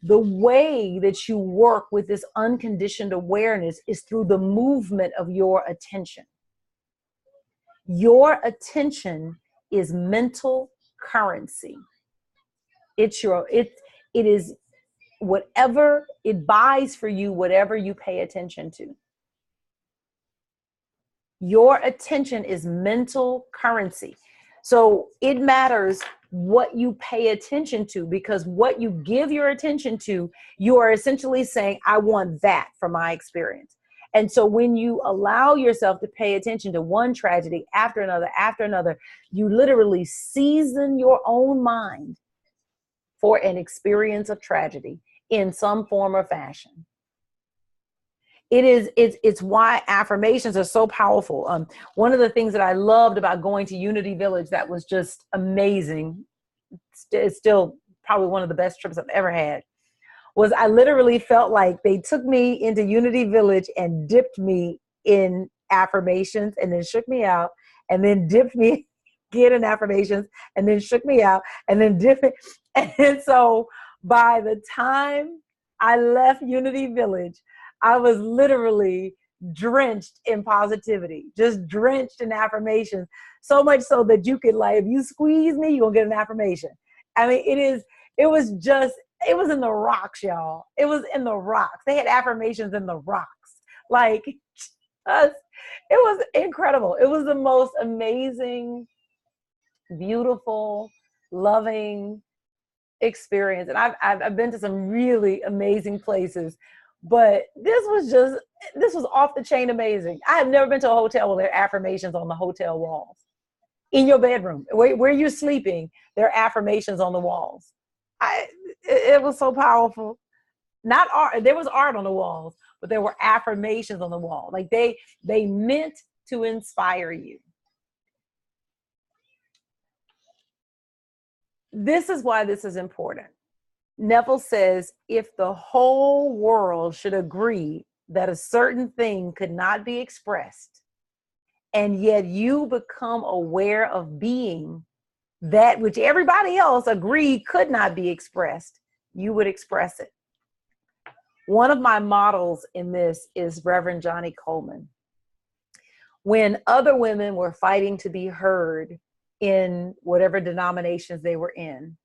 The way that you work with this unconditioned awareness is through the movement of your attention. Your attention is mental currency. It is whatever it buys for you, whatever you pay attention to. Your attention is mental currency. So it matters what you pay attention to, because what you give your attention to, you are essentially saying, I want that for my experience. And so when you allow yourself to pay attention to one tragedy after another, you literally season your own mind for an experience of tragedy in some form or fashion. It's why affirmations are so powerful. One of the things that I loved about going to Unity Village that was just amazing, it's still probably one of the best trips I've ever had, was I literally felt like they took me into Unity Village and dipped me in affirmations and then shook me out, and then dipped me again in affirmations and then shook me out and then dipped me. And so by the time I left Unity Village, I was literally drenched in positivity, just drenched in affirmations, so much so that you could, like, if you squeeze me, you're gonna get an affirmation. I mean, it was in the rocks, y'all. It was in the rocks. They had affirmations in the rocks. Like, it was incredible. It was the most amazing, beautiful, loving experience. And I've been to some really amazing places, but this was off the chain amazing. I have never been to a hotel where there are affirmations on the hotel walls. In your bedroom, where you're sleeping, there are affirmations on the walls. It was so powerful. Not art, there was art on the walls, but there were affirmations on the wall. Like they meant to inspire you. This is why this is important. Neville says, if the whole world should agree that a certain thing could not be expressed, and yet you become aware of being that which everybody else agreed could not be expressed, you would express it. One of my models in this is Reverend Johnny Coleman. When other women were fighting to be heard in whatever denominations they were in,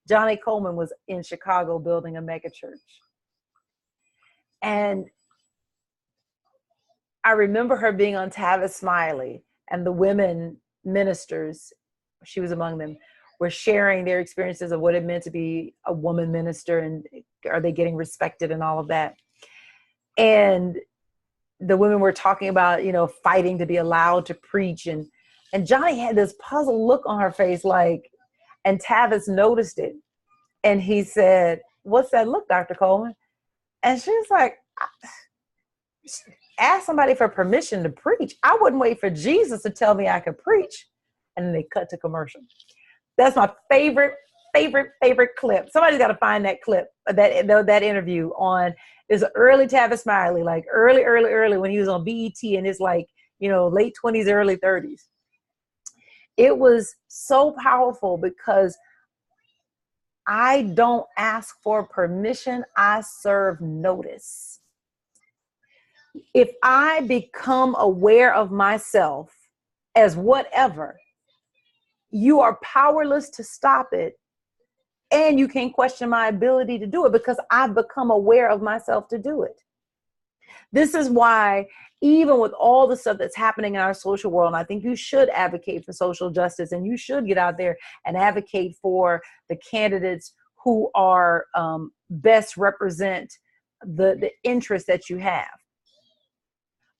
Johnny Coleman was in Chicago building a megachurch. And I remember her being on Tavis Smiley, and the women ministers, she was among them, were sharing their experiences of what it meant to be a woman minister, and are they getting respected and all of that. And the women were talking about, fighting to be allowed to preach. And Johnny had this puzzled look on her face, like, and Tavis noticed it. And he said, "What's that look, Dr. Coleman?" And she was like, "Ask somebody for permission to preach. I wouldn't wait for Jesus to tell me I could preach." And then they cut to commercial. That's my favorite clip. Somebody's got to find that clip, that interview on, is early Tavis Smiley, like early when he was on BET in his late 20s, early 30s. It was so powerful because I don't ask for permission, I serve notice. If I become aware of myself as whatever, you are powerless to stop it, and you can't question my ability to do it because I've become aware of myself to do it. This is why, even with all the stuff that's happening in our social world, and I think you should advocate for social justice, and you should get out there and advocate for the candidates who are best represent the interests that you have.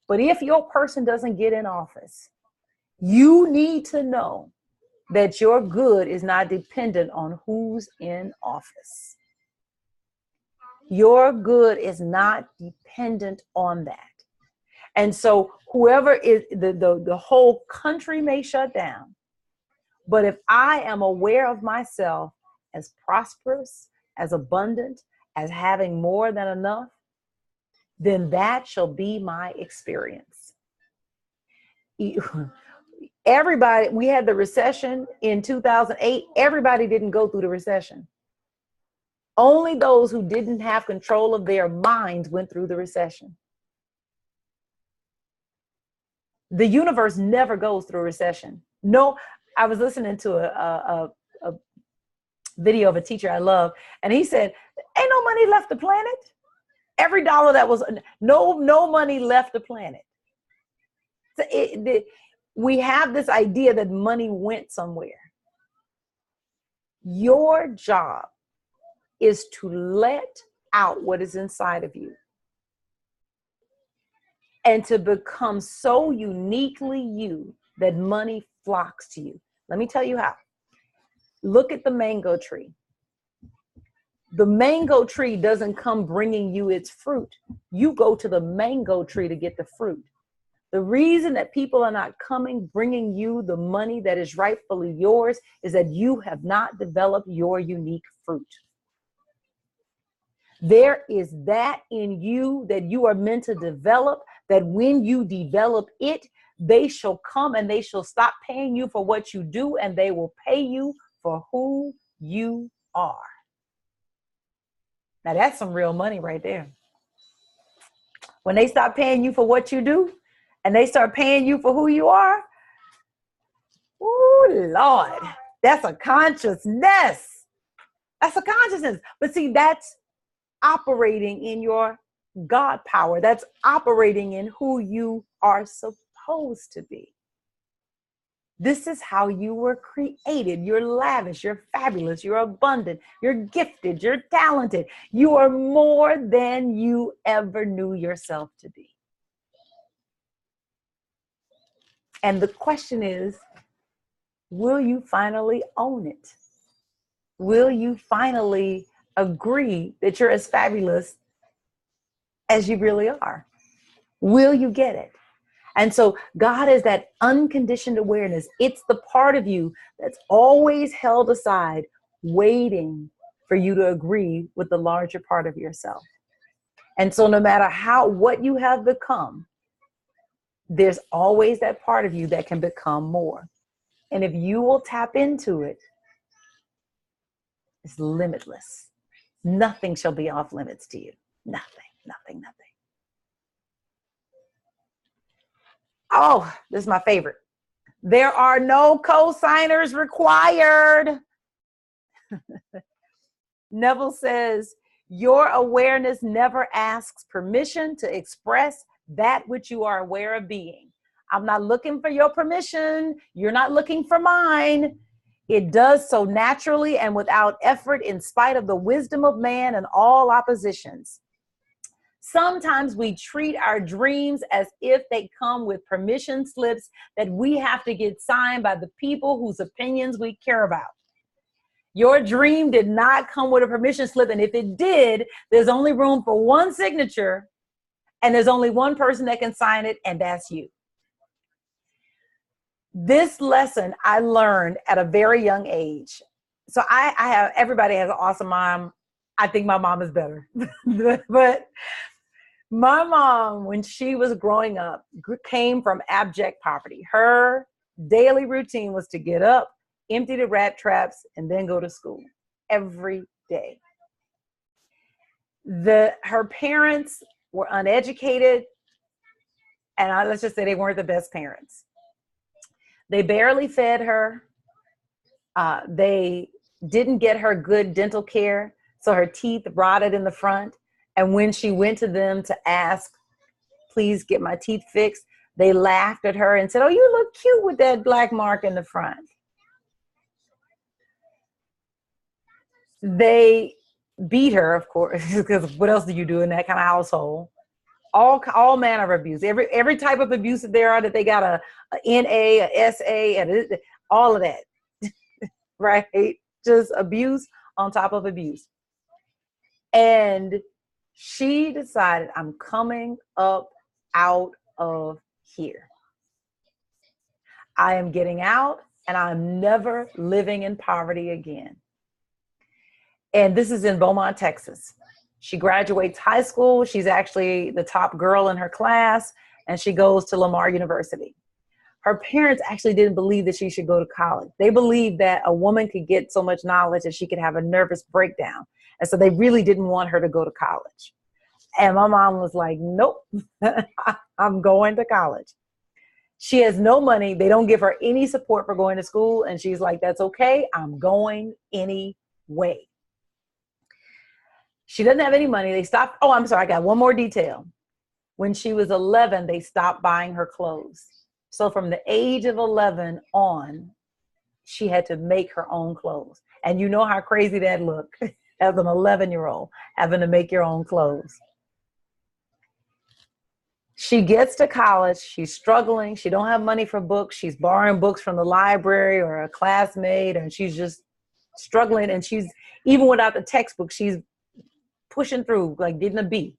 But if your person doesn't get in office, you need to know that your good is not dependent on who's in office. Your good is not dependent on that. And so whoever is, the whole country may shut down. But if I am aware of myself as prosperous, as abundant, as having more than enough, then that shall be my experience. Everybody, we had the recession in 2008. Everybody didn't go through the recession. Only those who didn't have control of their minds went through the recession. The universe never goes through a recession. No, I was listening to a video of a teacher I love, and he said, ain't no money left the planet. Every dollar that was, no money left the planet. So we have this idea that money went somewhere. Your job is to let out what is inside of you and to become so uniquely you that money flocks to you. Let me tell you how. Look at the mango tree. The mango tree doesn't come bringing you its fruit. You go to the mango tree to get the fruit. The reason that people are not coming, bringing you the money that is rightfully yours is that you have not developed your unique fruit. There is that in you that you are meant to develop, that when you develop it, they shall come and they shall stop paying you for what you do, and they will pay you for who you are. Now that's some real money right there. When they stop paying you for what you do and they start paying you for who you are, oh Lord, that's a consciousness. That's a consciousness. But see, that's operating in your God power. That's operating in who you are supposed to be. This is how you were created. You're lavish, you're fabulous, you're abundant, you're gifted, you're talented. You are more than you ever knew yourself to be. And the question is, will you finally own it? Will you finally agree that you're as fabulous as you really are? Will you get it? And so God is that unconditioned awareness. It's the part of you that's always held aside, waiting for you to agree with the larger part of yourself. And so no matter what you have become, there's always that part of you that can become more. And if you will tap into it, it's limitless. Nothing shall be off limits to you. Nothing, nothing, nothing. Oh, this is my favorite. There are no co-signers required. Neville says, your awareness never asks permission to express that which you are aware of being. I'm not looking for your permission. You're not looking for mine. It does so naturally and without effort, in spite of the wisdom of man and all oppositions. Sometimes we treat our dreams as if they come with permission slips that we have to get signed by the people whose opinions we care about. Your dream did not come with a permission slip, and if it did, there's only room for one signature, and there's only one person that can sign it, and that's you. This lesson I learned at a very young age. So everybody has an awesome mom. I think my mom is better, but my mom, when she was growing up, came from abject poverty. Her daily routine was to get up, empty the rat traps, and then go to school every day. Her parents were uneducated, and let's just say they weren't the best parents. They barely fed her. They didn't get her good dental care, so her teeth rotted in the front. And when she went to them to ask, please get my teeth fixed, they laughed at her and said, oh, you look cute with that black mark in the front. They beat her, of course, because what else do you do in that kind of household? All manner of abuse, every type of abuse that there are, that they got a NA, a SA, and all of that, right? Just abuse on top of abuse. And she decided, I'm coming up out of here. I am getting out, and I'm never living in poverty again. And this is in Beaumont, Texas. She graduates high school. She's actually the top girl in her class, and she goes to Lamar University. Her parents actually didn't believe that she should go to college. They believed that a woman could get so much knowledge that she could have a nervous breakdown. And so they really didn't want her to go to college. And my mom was like, nope, I'm going to college. She has no money. They don't give her any support for going to school. And she's like, that's okay. I'm going anyway. She doesn't have any money. They stopped. Oh, I'm sorry. I got one more detail. When she was 11, they stopped buying her clothes. So from the age of 11 on, she had to make her own clothes. And you know how crazy that looked as an 11-year-old having to make your own clothes. She gets to college. She's struggling. She don't have money for books. She's borrowing books from the library or a classmate, and she's just struggling. And she's, even without the textbook, she's pushing through, like getting a B.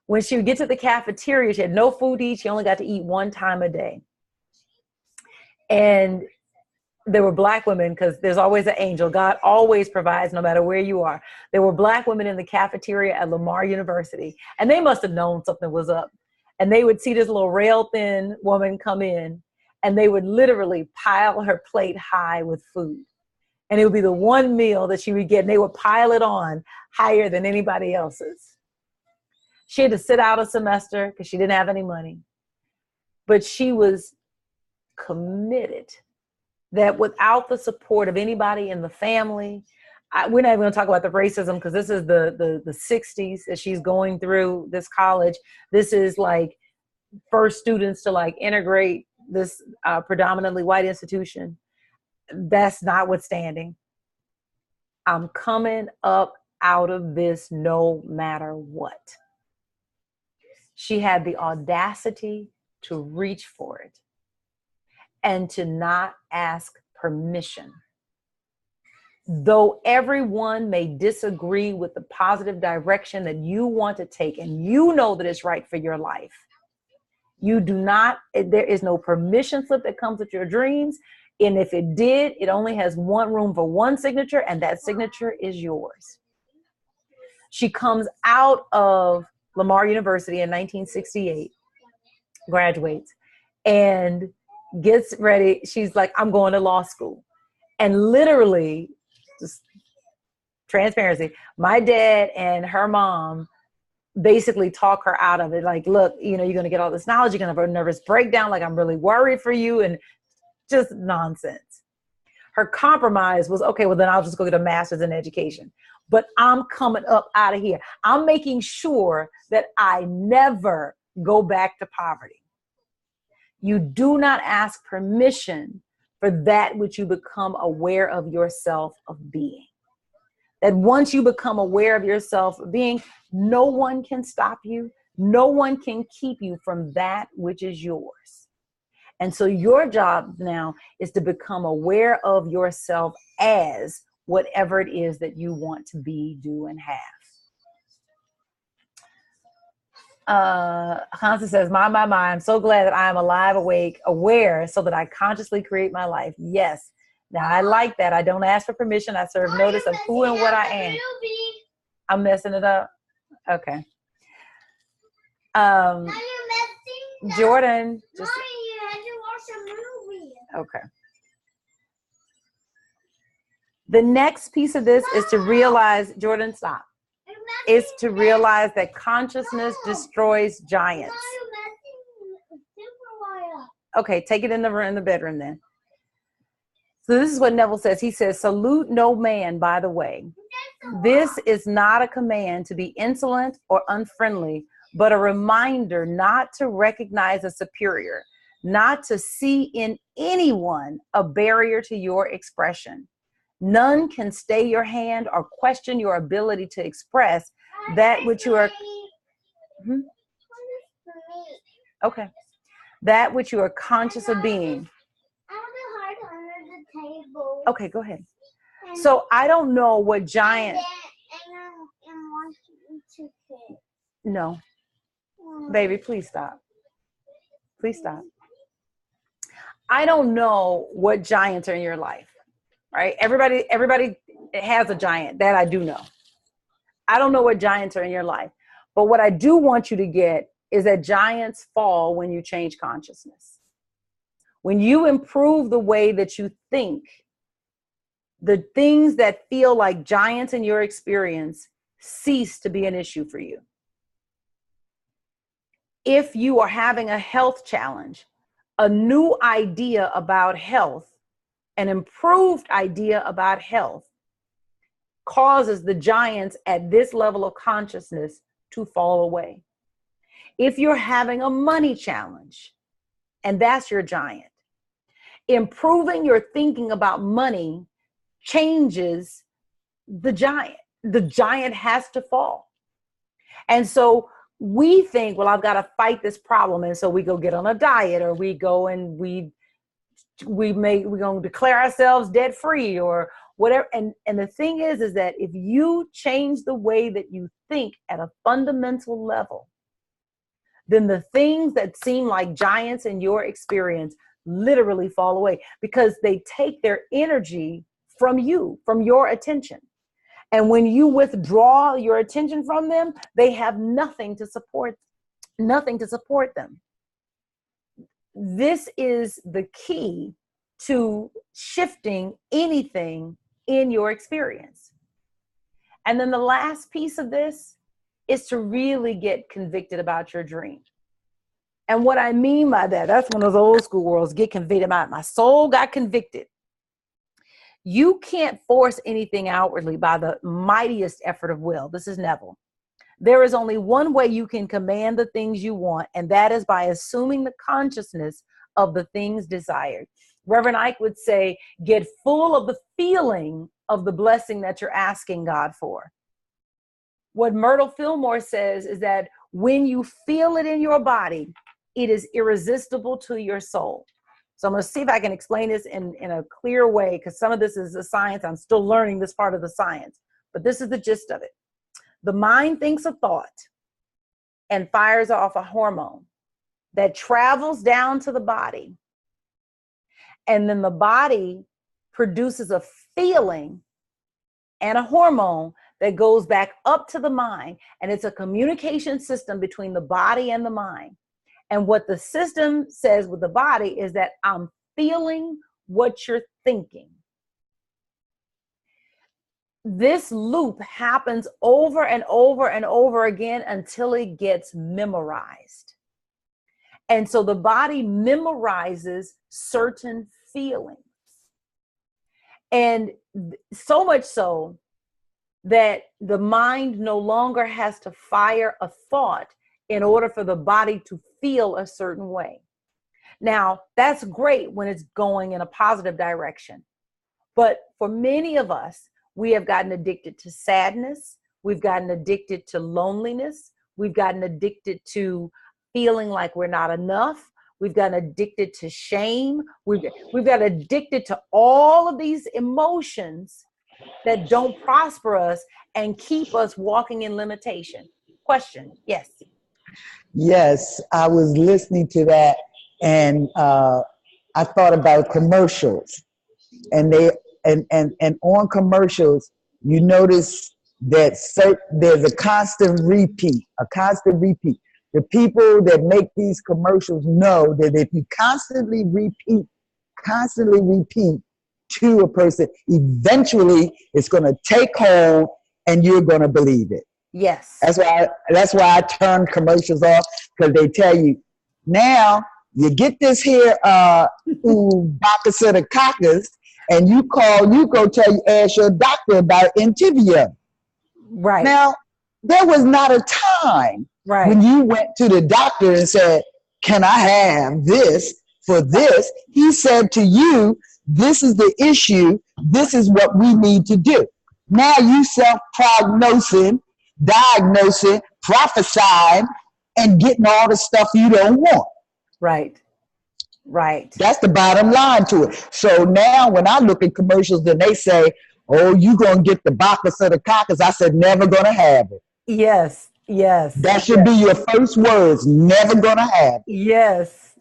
When she would get to the cafeteria, she had no food to eat. She only got to eat one time a day. And there were Black women, because there's always an angel. God always provides no matter where you are. There were Black women in the cafeteria at Lamar University, and they must have known something was up. And they would see this little rail-thin woman come in, and they would literally pile her plate high with food. And it would be the one meal that she would get, and they would pile it on higher than anybody else's. She had to sit out a semester because she didn't have any money. But she was committed that without the support of anybody in the family, we're not even going to talk about the racism, because this is the 60s that she's going through this college. This is like first students to like integrate this predominantly white institution. That's notwithstanding. I'm coming up out of this no matter what. She had the audacity to reach for it and to not ask permission. Though everyone may disagree with the positive direction that you want to take, and you know that it's right for your life, you do not, there is no permission slip that comes with your dreams. And if it did, it only has one room for one signature, and that signature is yours. She comes out of Lamar University in 1968, graduates, and gets ready. She's like, I'm going to law school. And literally, just transparency, my dad and her mom basically talk her out of it. Like, look, you know, you're going to get all this knowledge. You're going to have a nervous breakdown. Like, I'm really worried for you. And just nonsense. Her compromise was, okay, well, then I'll just go get a master's in education. But I'm coming up out of here. I'm making sure that I never go back to poverty. You do not ask permission for that which you become aware of yourself of being. That once you become aware of yourself of being, no one can stop you. No one can keep you from that which is yours. And so your job now is to become aware of yourself as whatever it is that you want to be, do, and have. Hansa says, my, I'm so glad that I am alive, awake, aware, so that I consciously create my life. Yes. Now, I like that. I don't ask for permission. I serve notice of who and what I am. I'm messing it up? Okay. Jordan, just... Okay. The next piece of this is to realize, Jordan, stop. Is to realize that consciousness destroys giants. Okay, take it in the bedroom then. So this is what Neville says. He says, salute no man, by the way. This is not a command to be insolent or unfriendly, but a reminder not to recognize a superior, not to see in anyone a barrier to your expression. None can stay your hand or question your ability to express that which you are. Okay. That which you are conscious of being. Okay, go ahead. So I don't know what giant. No. Baby, please stop. Please stop. I don't know what giants are in your life. Right? Everybody has a giant. That I do know. I don't know what giants are in your life, but what I do want you to get is that giants fall when you change consciousness. When you improve the way that you think, the things that feel like giants in your experience cease to be an issue for you. If you are having a health challenge, a new idea about health, an improved idea about health causes the giants at this level of consciousness to fall away. If you're having a money challenge, and that's your giant, improving your thinking about money changes the giant. The giant has to fall. And so we think, well, I've got to fight this problem. And so we go get on a diet, or we go and we're going to declare ourselves debt free or whatever. And the thing is that if you change the way that you think at a fundamental level, then the things that seem like giants in your experience literally fall away, because they take their energy from you, from your attention. And when you withdraw your attention from them, they have nothing to support them. This is the key to shifting anything in your experience. And then the last piece of this is to really get convicted about your dream. And what I mean by that, that's one of those old school words, get convicted. My soul got convicted. You can't force anything outwardly by the mightiest effort of will. This is Neville. There is only one way you can command the things you want, and that is by assuming the consciousness of the things desired. Reverend Ike would say, get full of the feeling of the blessing that you're asking God for. What Myrtle Fillmore says is that when you feel it in your body, it is irresistible to your soul. So I'm going to see if I can explain this in a clear way, because some of this is the science. I'm still learning this part of the science, but this is the gist of it. The mind thinks a thought and fires off a hormone that travels down to the body. And then the body produces a feeling and a hormone that goes back up to the mind. And it's a communication system between the body and the mind. And what the system says with the body is that I'm feeling what you're thinking. This loop happens over and over and over again until it gets memorized. And so the body memorizes certain feelings. And so much so that the mind no longer has to fire a thought in order for the body to feel a certain way. Now, that's great when it's going in a positive direction. But for many of us, we have gotten addicted to sadness. We've gotten addicted to loneliness. We've gotten addicted to feeling like we're not enough. We've gotten addicted to shame. We've got addicted to all of these emotions that don't prosper us and keep us walking in limitation. Question, yes. Yes, I was listening to that, and I thought about commercials, and on commercials, you notice that there's a constant repeat. The people that make these commercials know that if you constantly repeat to a person, eventually it's going to take hold and you're going to believe it. Yes. That's why I turn commercials off, because they tell you, now you get this here Bacillus, and you go ask your doctor about Entyvio. Right. Now, there was not a time when you went to the doctor and said, can I have this for this? He said to you, this is the issue. This is what we need to do. Now you self-diagnosing, prophesying, and getting all the stuff you don't want. Right. That's the bottom line to it. So now when I look at commercials and they say, oh, you going to get the Bacillus, I said, never going to have it. Yes. That should be your first words, never going to have it. Yes.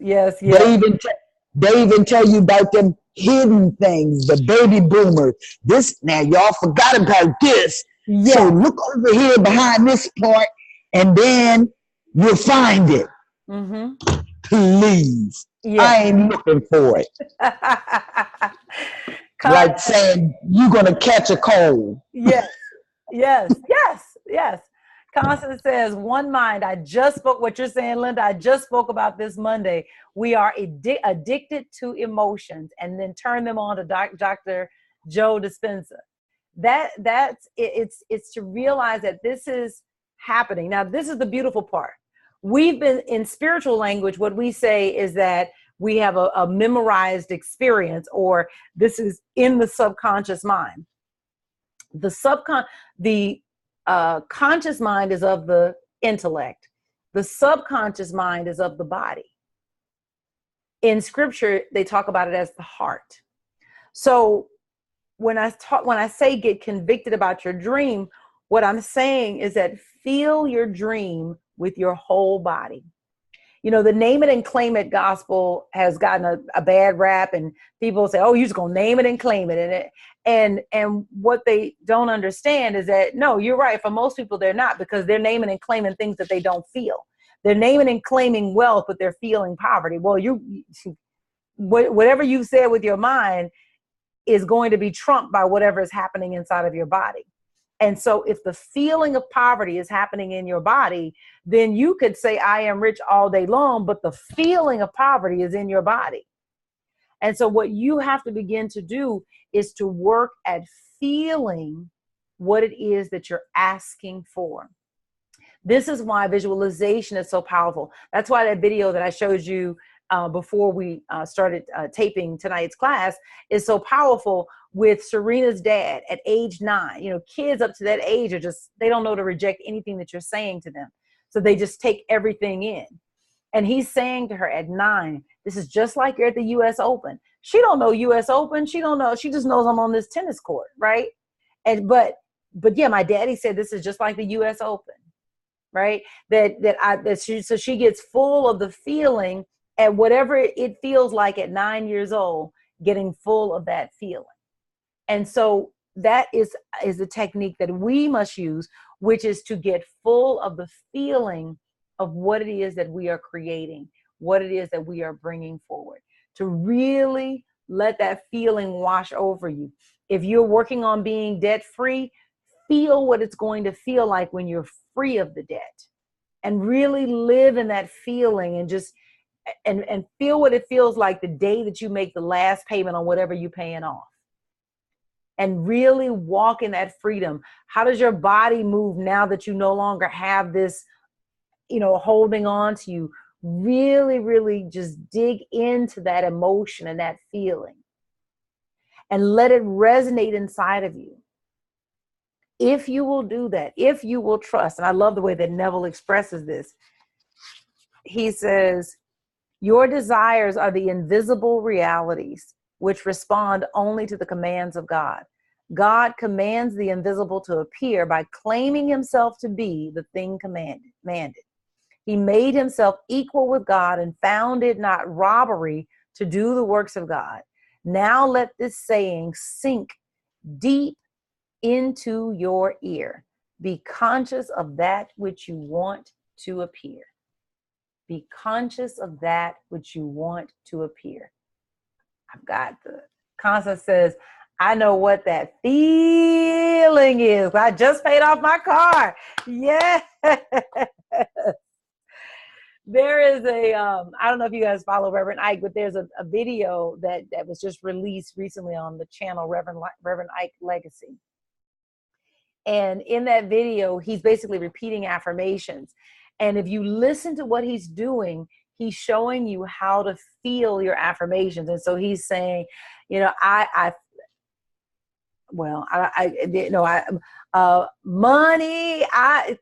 They even tell you about them hidden things, the baby boomers. Now y'all forgot about this. So Yes. look over here behind this part, and then you'll find it. Mm-hmm. Please. Yes. I ain't looking for it. Con- Like saying you're gonna catch a cold. yes. Yes. Yes. Yes. Constance says, one mind. I just spoke what you're saying, Linda. I just spoke about this Monday. We are addicted to emotions and then turn them on to Dr. Joe Dispenza. That's it, it's to realize that this is happening. Now, this is the beautiful part. We've been in spiritual language. What we say is that we have a memorized experience, or this is in the subconscious mind. The conscious mind is of the intellect. The subconscious mind is of the body. In scripture, they talk about it as the heart. So when I say get convicted about your dream, what I'm saying is that feel your dream with your whole body. You know, the name it and claim it gospel has gotten a bad rap, and people say, oh, you're just gonna name it and claim it. And what they don't understand is that, no, you're right. For most people, they're not, because they're naming and claiming things that they don't feel. They're naming and claiming wealth, but they're feeling poverty. Well, whatever you said with your mind is going to be trumped by whatever is happening inside of your body. And so if the feeling of poverty is happening in your body, then you could say, I am rich all day long, but the feeling of poverty is in your body. And so what you have to begin to do is to work at feeling what it is that you're asking for. This is why visualization is so powerful. That's why that video that I showed you before we started taping tonight's class is so powerful, with Serena's dad at age 9. You know, kids up to that age are just, they don't know to reject anything that you're saying to them. So they just take everything in. And he's saying to her at 9, this is just like you're at the US Open. She don't know US Open. She don't know. She just knows I'm on this tennis court, right? And but yeah, my daddy said this is just like the US Open, right? So she gets full of the feeling, and whatever it feels like at 9 years old, getting full of that feeling. And so that is a technique that we must use, which is to get full of the feeling of what it is that we are creating, what it is that we are bringing forward, to really let that feeling wash over you. If you're working on being debt free, feel what it's going to feel like when you're free of the debt, and really live in that feeling, and just and feel what it feels like the day that you make the last payment on whatever you're paying off. And really walk in that freedom. How does your body move now that you no longer have this, holding on to you? Really, really just dig into that emotion and that feeling and let it resonate inside of you. If you will do that, if you will trust, and I love the way that Neville expresses this. He says, your desires are the invisible realities which respond only to the commands of God. God commands the invisible to appear by claiming himself to be the thing commanded. He made himself equal with God and found it not robbery to do the works of God. Now let this saying sink deep into your ear. Be conscious of that which you want to appear. Be conscious of that which you want to appear. I've got the Constance says, I know what that feeling is. I just paid off my car. Yeah. There is I don't know if you guys follow Reverend Ike, but there's a video that was just released recently on the channel Reverend Ike Legacy. And in that video, he's basically repeating affirmations. And if you listen to what he's doing, he's showing you how to feel your affirmations. And so he's saying, money,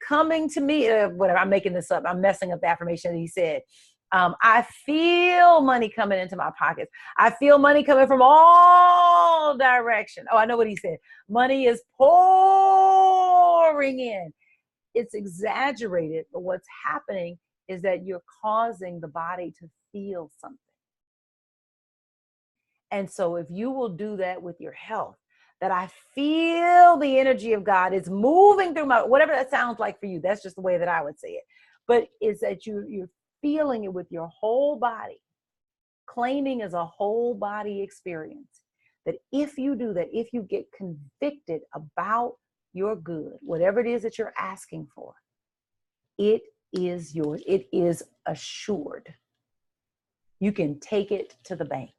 coming to me, whatever, I'm making this up. I'm messing up the affirmation that he said. I feel money coming into my pockets. I feel money coming from all directions. Oh, I know what he said. Money is pouring in. It's exaggerated, but what's happening is that you're causing the body to feel something. And so if you will do that with your health, that I feel the energy of God is moving through my, whatever that sounds like for you. That's just the way that I would say it. But it's that you're feeling it with your whole body, claiming as a whole body experience. That if you do that, if you get convicted about your good, whatever it is that you're asking for, it is yours. It is assured. You can take it to the bank.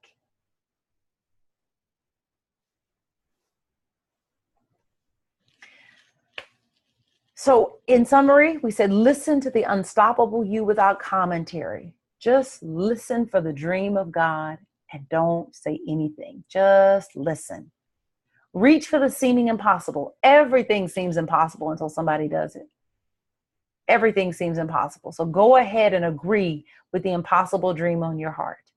So in summary, we said, listen to the unstoppable you without commentary. Just listen for the dream of God and don't say anything. Just listen. Reach for the seeming impossible. Everything seems impossible until somebody does it. Everything seems impossible. So go ahead and agree with the impossible dream on your heart.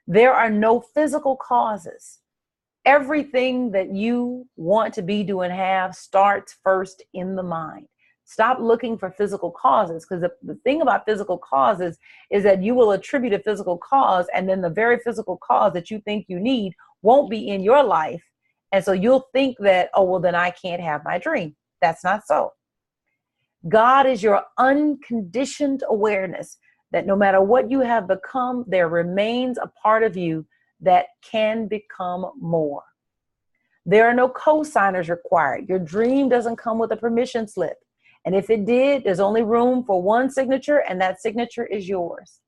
There are no physical causes. Everything that you want to be, do, and have starts first in the mind. Stop looking for physical causes, because the thing about physical causes is that you will attribute a physical cause, and then the very physical cause that you think you need won't be in your life. And so you'll think that, oh, well, then I can't have my dream. That's not so. God is your unconditioned awareness that no matter what you have become, there remains a part of you that can become more. There are no co-signers required. Your dream doesn't come with a permission slip. And if it did, there's only room for one signature, and that signature is yours.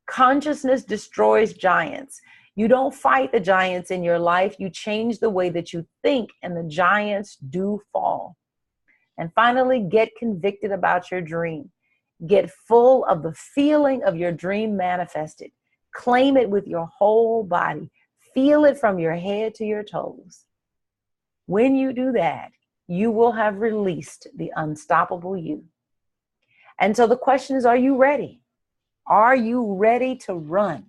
Consciousness destroys giants. You don't fight the giants in your life. You change the way that you think, and the giants do fall. And finally, get convicted about your dream. Get full of the feeling of your dream manifested. Claim it with your whole body. Feel it from your head to your toes. When you do that, you will have released the unstoppable you. And so the question is, are you ready? Are you ready to run?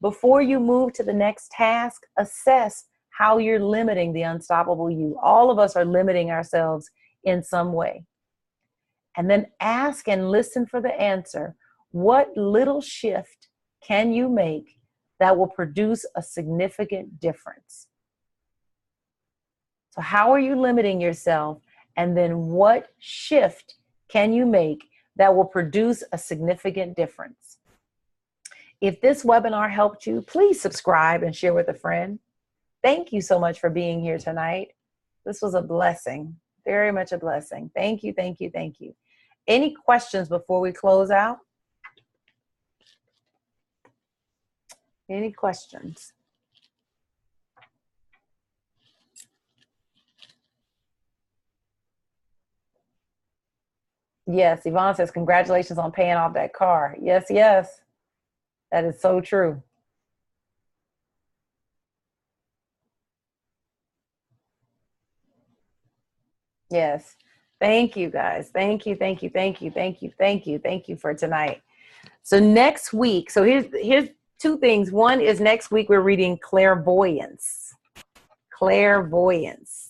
Before you move to the next task, assess how you're limiting the unstoppable you. All of us are limiting ourselves in some way. And then ask and listen for the answer. What little shift can you make that will produce a significant difference? So how are you limiting yourself? And then what shift can you make that will produce a significant difference? If this webinar helped you, please subscribe and share with a friend. Thank you so much for being here tonight. This was a blessing, very much a blessing. Thank you, thank you, thank you. Any questions before we close out? Any questions? Yes, Yvonne says, congratulations on paying off that car. Yes, yes, that is so true. Yes. Thank you, guys. Thank you, thank you, thank you, thank you, thank you, thank you for tonight. So next week, so here's two things. One is next week we're reading Clairvoyance. Clairvoyance.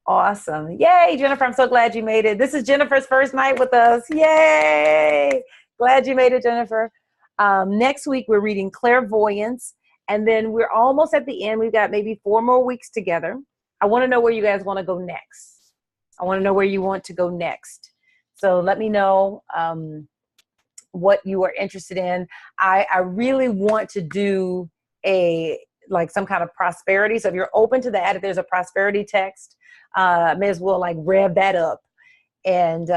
Awesome. Yay, Jennifer, I'm so glad you made it. This is Jennifer's first night with us. Yay. Glad you made it, Jennifer. Next week we're reading Clairvoyance, and then we're almost at the end. We've got maybe 4 more weeks together. I want to know where you guys want to go next. I want to know where you want to go next. So let me know what you are interested in. I really want to do some kind of prosperity. So if you're open to that, if there's a prosperity text, may as well rev that up and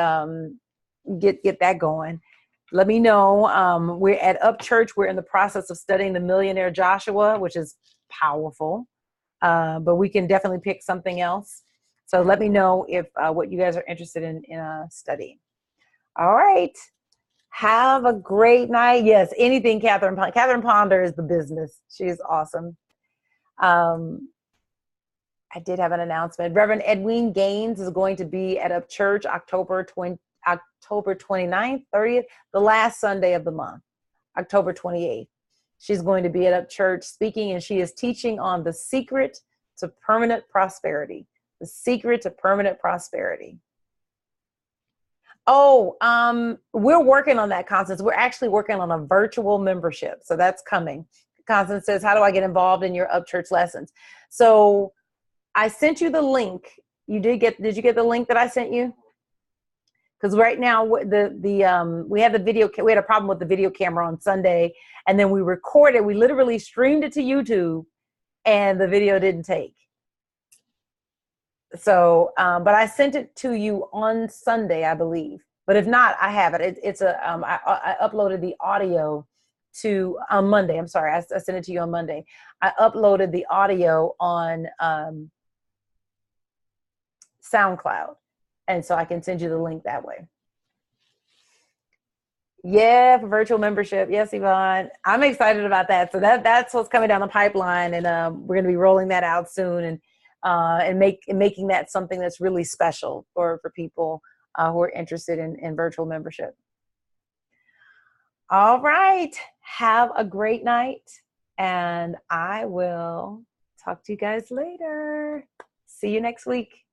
get that going. Let me know. We're at Up Church. We're in the process of studying the Millionaire Joshua, which is powerful. But we can definitely pick something else. So let me know if what you guys are interested in studying. All right. Have a great night. Yes, anything Catherine Ponder is the business. She's awesome. I did have an announcement. Reverend Edwin Gaines is going to be at Up Church October 29th, 30th, the last Sunday of the month, October 28th. She's going to be at Up Church speaking, and she is teaching on the secret to permanent prosperity. The secret to permanent prosperity. Oh, we're working on that, Constance. We're actually working on a virtual membership. So that's coming. Constance says, how do I get involved in your Up Church lessons? So I sent you the link. Did you get the link that I sent you? Because right now we have the video. We had a problem with the video camera on Sunday, and then we recorded. We literally streamed it to YouTube, and the video didn't take. So, but I sent it to you on Sunday, I believe. But if not, I have it. I uploaded the audio on Monday. I'm sorry, I sent it to you on Monday. I uploaded the audio on SoundCloud, and so I can send you the link that way. Yeah, for virtual membership. Yes, Yvonne. I'm excited about that. So that's what's coming down the pipeline, and we're going to be rolling that out soon, and making that something that's really special for people who are interested in virtual membership. All right. Have a great night, and I will talk to you guys later. See you next week.